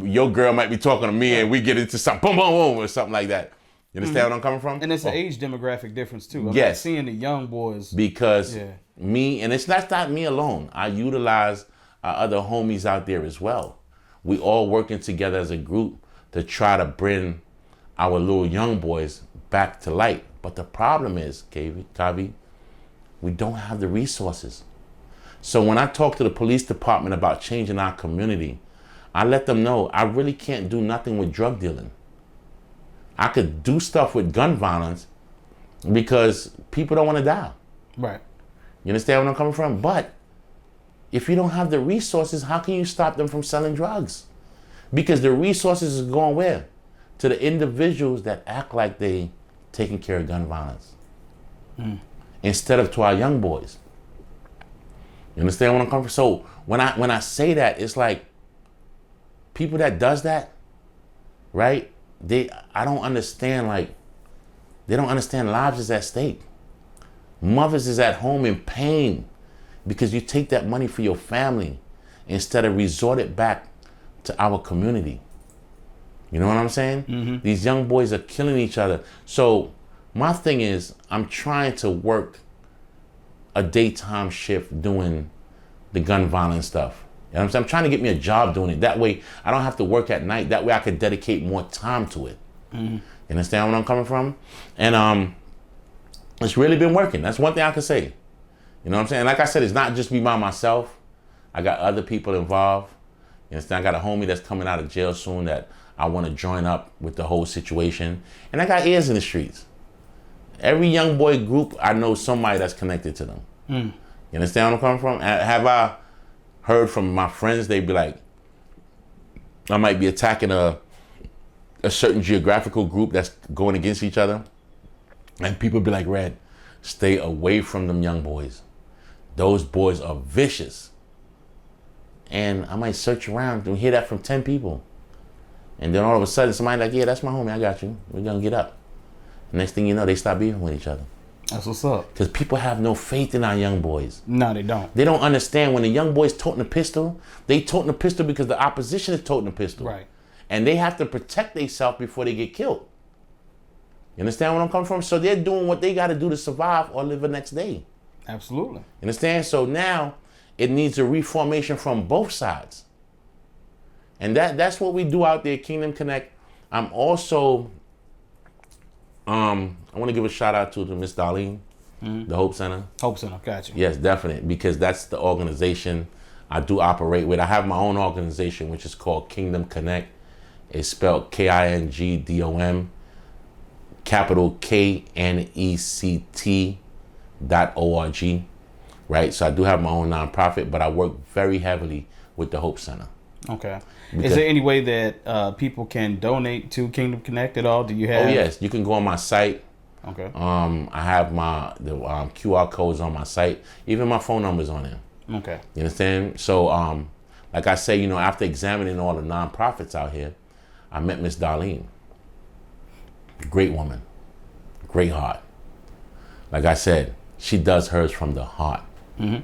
S2: Your girl might be talking to me and we get into something, boom, boom, boom, or something like that. You understand what I'm coming from?
S1: And it's an age demographic difference too. I'm
S2: Yes.
S1: not seeing the young boys.
S2: Because me, and it's not me alone. I utilize our other homies out there as well. We all working together as a group to try to bring our little young boys back to light. But the problem is, Kavi, we don't have the resources. So when I talk to the police department about changing our community, I let them know I really can't do nothing with drug dealing. I could do stuff with gun violence because people don't want to die.
S1: Right.
S2: You understand where I'm coming from? But if you don't have the resources, how can you stop them from selling drugs? Because the resources is going where? To the individuals that act like they taking care of gun violence. Instead of to our young boys. You understand where I'm coming from? So when I say that, it's like people that does that, right? I don't understand, like, they don't understand lives is at stake. Mothers is at home in pain because you take that money for your family instead of resort it back to our community. You know what I'm saying? These young boys are killing each other. So my thing is, I'm trying to work a daytime shift doing the gun violence stuff. You know what I'm saying? I'm trying to get me a job doing it. That way I don't have to work at night. That way I could dedicate more time to it. You understand where I'm coming from? And it's really been working. That's one thing I can say. You know what I'm saying? Like I said, it's not just me by myself. I got other people involved. You understand? I got a homie that's coming out of jail soon that I want to join up with the whole situation. And I got ears in the streets. Every young boy group, I know somebody that's connected to them. You understand where I'm coming from? Have I heard from my friends? They'd be like, I might be attacking a certain geographical group that's going against each other. And people be like, Red, stay away from them young boys. Those boys are vicious. And I might search around and hear that from 10 people. And then all of a sudden somebody like, yeah, that's my homie, I got you. We're going to get up. Next thing you know, they stop beefing with each other.
S1: That's what's up.
S2: Because people have no faith in our young boys.
S1: No, they don't.
S2: They don't understand when the young boys toting a pistol, they toting a pistol because the opposition is toting a pistol.
S1: Right. And
S2: they have to protect themselves before they get killed. You understand where I'm coming from? So they're doing what they got to do to survive or live the next day.
S1: Absolutely.
S2: You understand? So now it needs a reformation from both sides. And that's what we do out there, Kingdom Connect. I'm also... I want to give a shout out to Miss Darlene, the Hope Center.
S1: Hope Center, got you.
S2: Yes, definitely, because that's the organization I do operate with. I have my own organization, which is called Kingdom Connect. It's spelled KINGDOM, capital KNECT.org, right? So I do have my own nonprofit, but I work very heavily with the Hope Center.
S1: Okay. Is there any way that people can donate to Kingdom Connect at all? Do you have?
S2: Oh yes, you can go on my site.
S1: Okay.
S2: I have the QR codes on my site. Even my phone number's on there.
S1: Okay.
S2: You understand? So like I say, after examining all the nonprofits out here, I met Miss Darlene. Great woman, great heart. Like I said, she does hers from the heart. Mm-hmm.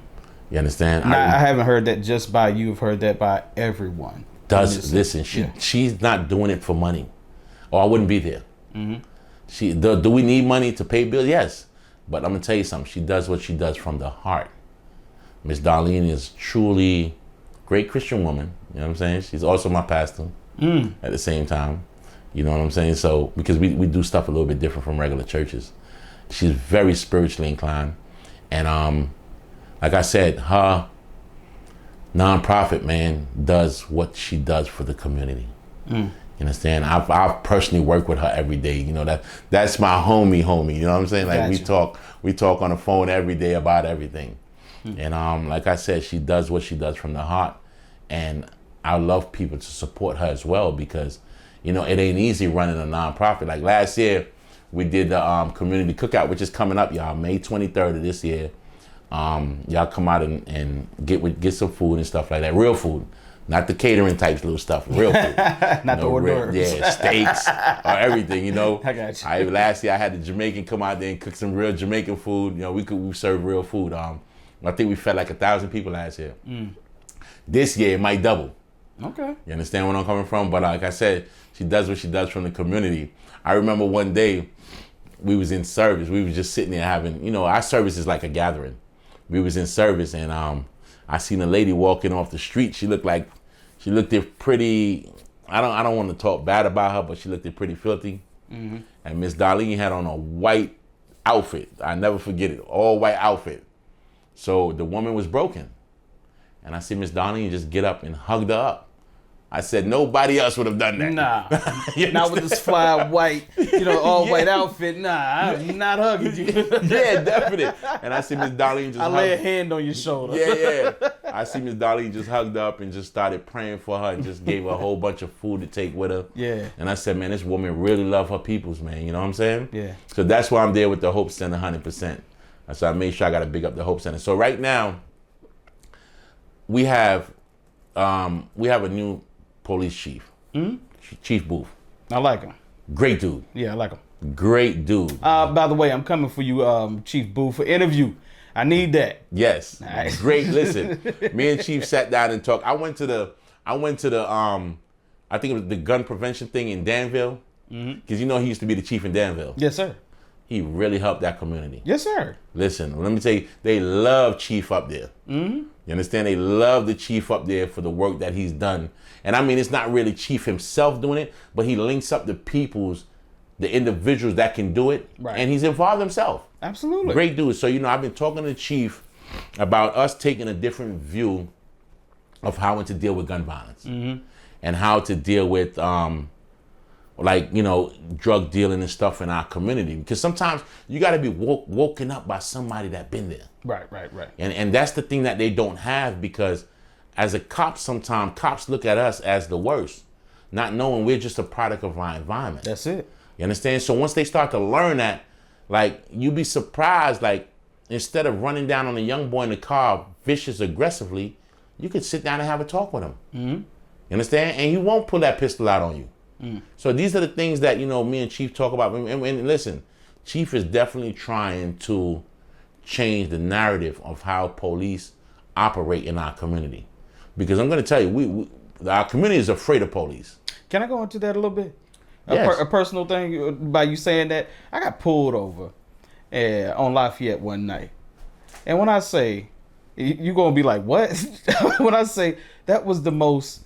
S2: You understand?
S1: Now, I haven't heard that just by you. I've heard that by everyone.
S2: Listen, she's not doing it for money, or I wouldn't be there. Mm-hmm. Do we need money to pay bills? Yes, but I'm gonna tell you something. She does what she does from the heart. Miss Darlene is truly a great Christian woman. You know what I'm saying? She's also my pastor at the same time. You know what I'm saying? So, because we do stuff a little bit different from regular churches. She's very spiritually inclined. And like I said, her nonprofit, man, does what she does for the community. You understand? I've personally worked with her every day. You know, that's my homie. You know what I'm saying? Like, we talk on the phone every day about everything. And like I said, she does what she does from the heart. And I love people to support her as well, because you know, it ain't easy running a nonprofit. Like last year, we did the community cookout, which is coming up, y'all, May 23rd of this year. Y'all come out and get some food and stuff like that. Real food. Not the catering type little stuff. Real food.
S1: Not the hors d'oeuvres.
S2: Yeah, steaks or everything, you know.
S1: I got you.
S2: Last year, I had the Jamaican come out there and cook some real Jamaican food. You know, we serve real food. I think we fed like 1,000 people last year. This year, it might double.
S1: Okay.
S2: You understand where I'm coming from? But like I said, she does what she does from the community. I remember one day we was in service. We was just sitting there having, you know, our service is like a gathering. We was in service and I seen a lady walking off the street. She looked it pretty, I don't want to talk bad about her, but she looked it pretty filthy. Mm-hmm. And Miss Darlene had on a white outfit. I never forget it, all white outfit. So the woman was broken. And I see Miss Darlene just get up and hugged her up. I said, nobody else would have done that.
S1: Nah, not with this fly white, all white outfit. Nah, I'm not hugging you.
S2: Yeah, definitely. And I see Miss Darlene just
S1: I lay a hand on your shoulder.
S2: Yeah. I see Miss Darlene just hugged up and just started praying for her and just gave her a whole bunch of food to take with her.
S1: Yeah.
S2: And I said, man, this woman really love her peoples, man. You know what I'm saying?
S1: Yeah.
S2: So that's why I'm there with the Hope Center 100%. So I made sure I got to big up the Hope Center. So right now, we have a new police chief, Chief Booth.
S1: I like him.
S2: Great dude.
S1: Yeah, I like him.
S2: Great dude.
S1: By the way, I'm coming for you, Chief Booth, for interview. I need that.
S2: Yes.
S1: Nice.
S2: Great. Listen, me and Chief sat down and talked. I went to the I think it was the gun prevention thing in Danville, because he used to be the chief in Danville.
S1: Yes, sir.
S2: He really helped that community.
S1: Yes, sir.
S2: Listen, let me tell you, they love Chief up there. Mm-hmm. You understand? They love the Chief up there for the work that he's done. And I mean, it's not really Chief himself doing it, but he links up the individuals that can do it.
S1: Right.
S2: And he's involved himself.
S1: Absolutely.
S2: Great dude. So, I've been talking to Chief about us taking a different view of how to deal with gun violence and how to deal with, drug dealing and stuff in our community. Because sometimes you got to be woken up by somebody that been there.
S1: Right.
S2: And that's the thing that they don't have, because as a cop, sometimes cops look at us as the worst, not knowing we're just a product of our environment.
S1: That's it.
S2: You understand? So once they start to learn that, you'd be surprised, instead of running down on a young boy in the car vicious aggressively, you could sit down and have a talk with him. Mm-hmm. You understand? And he won't pull that pistol out on you. So these are the things that, me and Chief talk about. And listen, Chief is definitely trying to change the narrative of how police operate in our community. Because I'm going to tell you, our community is afraid of police.
S1: Can I go into that a little bit?
S2: Yes.
S1: A personal thing by you saying that. I got pulled over on Lafayette one night. And when I say, you're going to be like, what? When I say that was the most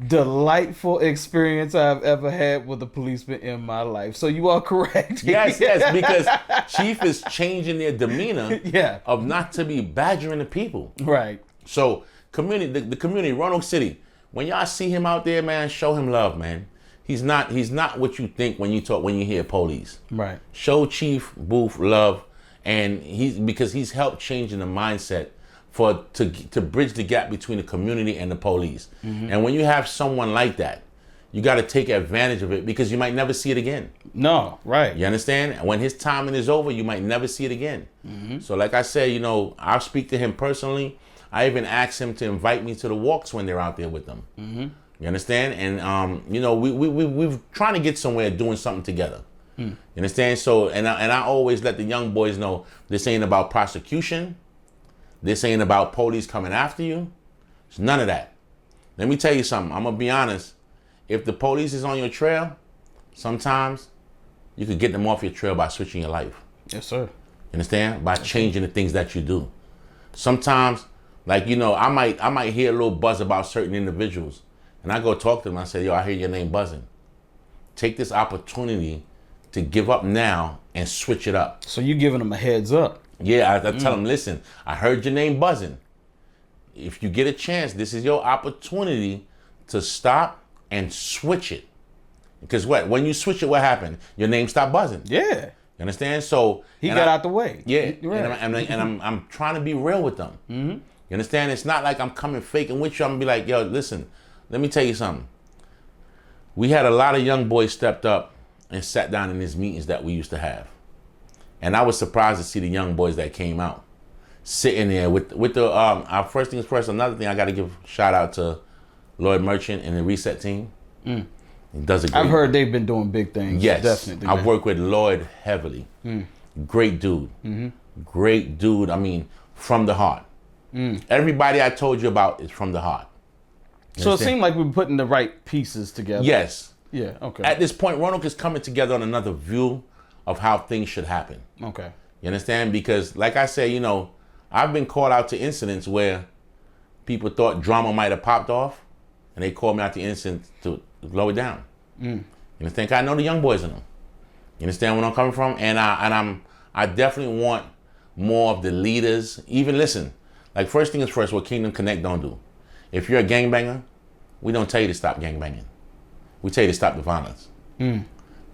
S1: delightful experience I've ever had with a policeman in my life. So you are correct.
S2: Yes, because Chief is changing their demeanor of not to be badgering the people.
S1: Right.
S2: So the community, Roanoke City, when y'all see him out there, man, show him love, man. He's not what you think when you hear police.
S1: Right.
S2: Show Chief Booth love, and because he's helped changing the mindset to bridge the gap between the community and the police. Mm-hmm. And when you have someone like that, you got to take advantage of it, because you might never see it again.
S1: No, right.
S2: You understand? And when his timing is over, you might never see it again. Mm-hmm. So like I said, I'll speak to him personally. I even asked him to invite me to the walks when they're out there with them. Mm-hmm. You You understand? And you know, we're trying to get somewhere doing something together. You understand? So, and I always let the young boys know this ain't about prosecution. This ain't about police coming after you. It's none of that. Let me tell you something. I'm gonna be honest. If the police is on your trail, sometimes you could get them off your trail by switching your life.
S1: Yes, sir.
S2: You understand? By changing the things that you do. Sometimes, like, you know, I might hear a little buzz about certain individuals, and I go talk to them. I say, yo, I hear your name buzzing. Take this opportunity to give up now and switch it up.
S1: So you giving them a heads up?
S2: Yeah, I tell them, listen, I heard your name buzzing. If you get a chance, this is your opportunity to stop and switch it. Because when you switch it, what happened? Your name stopped buzzing.
S1: Yeah.
S2: You understand? So
S1: he got out the way.
S2: Yeah,
S1: right.
S2: and I'm trying to be real with them. Mm-hmm. You understand? It's not like I'm coming faking with you. I'm gonna be like, yo, listen, let me tell you something. We had a lot of young boys stepped up and sat down in these meetings that we used to have, and I was surprised to see the young boys that came out sitting there with the our first things first. Another thing I got to give a shout out to Lloyd Merchant and the Reset team. He does a great.
S1: I've heard they've been doing big things.
S2: Yes,
S1: definitely.
S2: I've worked with Lloyd heavily. Great dude. Great dude. I mean, from the heart. Everybody I told you about is from the heart. You
S1: so
S2: understand?
S1: It seemed like we're putting the right pieces together.
S2: Yes.
S1: Yeah. Okay.
S2: At this point, Roanoke is coming together on another view of how things should happen.
S1: Okay.
S2: You understand? Because, like I said, you know, I've been called out to incidents where people thought drama might have popped off, and they called me out the incident to lower it down. You understand? I know the young boys in them. You understand where I'm coming from? And I definitely want more of the leaders. Even listen, like first thing is first, what Kingdom Connect don't do. If you're a gangbanger, we don't tell you to stop gangbanging. We tell you to stop the violence. You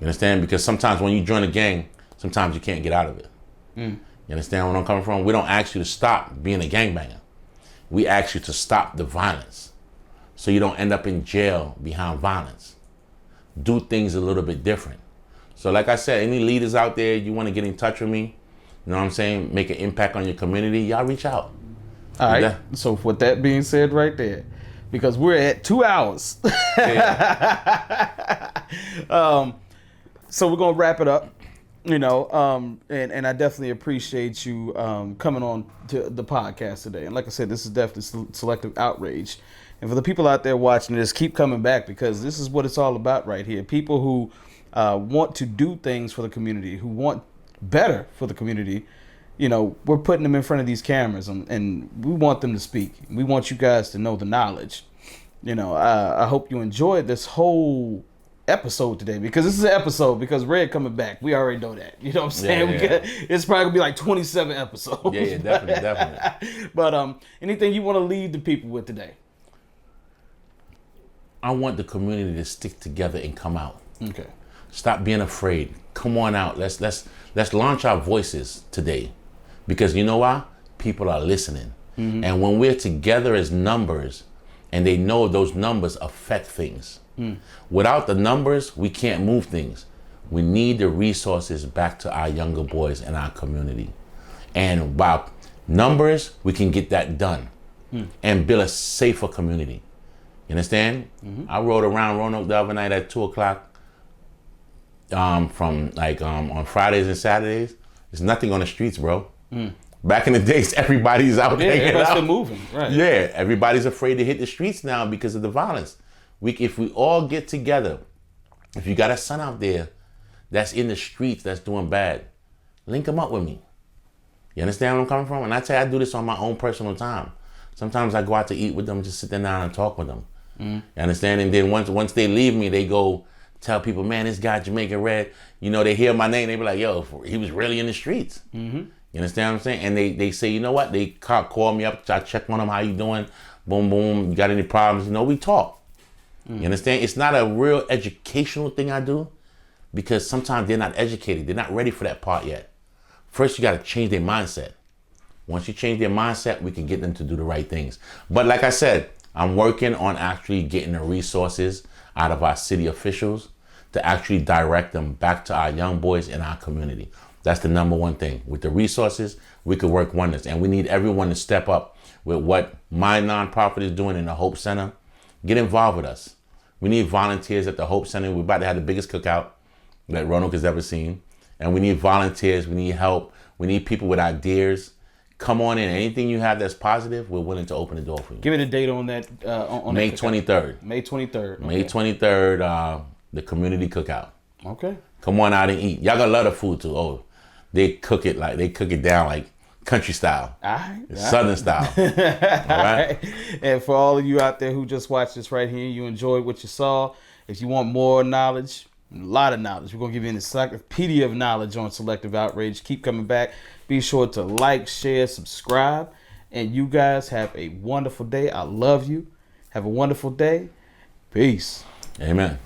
S2: understand? Because sometimes when you join a gang, sometimes you can't get out of it. You understand where I'm coming from? We don't ask you to stop being a gangbanger. We ask you to stop the violence so you don't end up in jail behind violence. Do things a little bit different. So like I said, any leaders out there, you want to get in touch with me, you know what I'm saying, make an impact on your community, y'all reach out.
S1: All right. So with that being said right there, because we're at 2 hours. So we're going to wrap it up, you know, and I definitely appreciate you coming on to the podcast today. And like I said, this is definitely selective outrage. And for the people out there watching this, keep coming back, because this is what it's all about right here. People who want to do things for the community, who want better for the community, you know, we're putting them in front of these cameras, and we want them to speak. We want you guys to know the knowledge. You know, I hope you enjoyed this whole episode today, because this is an episode because Red coming back. We already know that. You know what I'm saying?
S2: Yeah.
S1: It's probably gonna be like 27 episodes.
S2: Yeah, definitely.
S1: But anything you want to leave the people with today?
S2: I want the community to stick together and come out.
S1: Okay.
S2: Stop being afraid. Come on out. Let's launch our voices today, because you know why? People are listening. And when we're together as numbers, and they know those numbers affect things. Without the numbers, we can't move things. We need the resources back to our younger boys and our community. And by numbers, we can get that done and build a safer community. You understand? I rode around Roanoke the other night at 2 o'clock from like on Fridays and Saturdays. There's nothing on the streets, bro. Back in the days, everybody's out there.
S1: Everybody's still moving, right?
S2: Yeah, everybody's afraid to hit the streets now because of the violence. If we all get together, if you got a son out there that's in the streets that's doing bad, link them up with me. You understand where I'm coming from? And I tell you, I do this on my own personal time. Sometimes I go out to eat with them, just sit there down and talk with them. You understand? And then once they leave me, they go tell people, man, this guy Jamaican Red, you know, they hear my name, they be like, yo, he was really in the streets. You understand what I'm saying? And they say, you know what? They call me up, I check on them, how you doing? Boom, boom, you got any problems? You know, we talk. You understand? It's not a real educational thing I do, because sometimes they're not educated. They're not ready for that part yet. First, you got to change their mindset. Once you change their mindset, we can get them to do the right things. But like I said, I'm working on actually getting the resources out of our city officials to actually direct them back to our young boys in our community. That's the number one thing. With the resources, we could work wonders. And we need everyone to step up with what my nonprofit is doing in the Hope Center. Get involved with us. We need volunteers at the Hope Center. We're about to have the biggest cookout that Roanoke has ever seen. And we need volunteers. We need help. We need people with ideas. Come on in. Anything you have that's positive, we're willing to open the door for you.
S1: Give me the date on that. On
S2: May
S1: that
S2: 23rd.
S1: May 23rd. Okay.
S2: May 23rd, the community cookout.
S1: Okay.
S2: Come on out and eat. Y'all gonna love the food too. Oh, they cook it down like country style.
S1: All right.
S2: Southern style. All right.
S1: And for all of you out there who just watched this right here, you enjoyed what you saw. If you want more knowledge, a lot of knowledge, we're going to give you an encyclopedia of knowledge on selective outrage. Keep coming back. Be sure to like, share, subscribe. And you guys have a wonderful day. I love you. Have a wonderful day. Peace.
S2: Amen.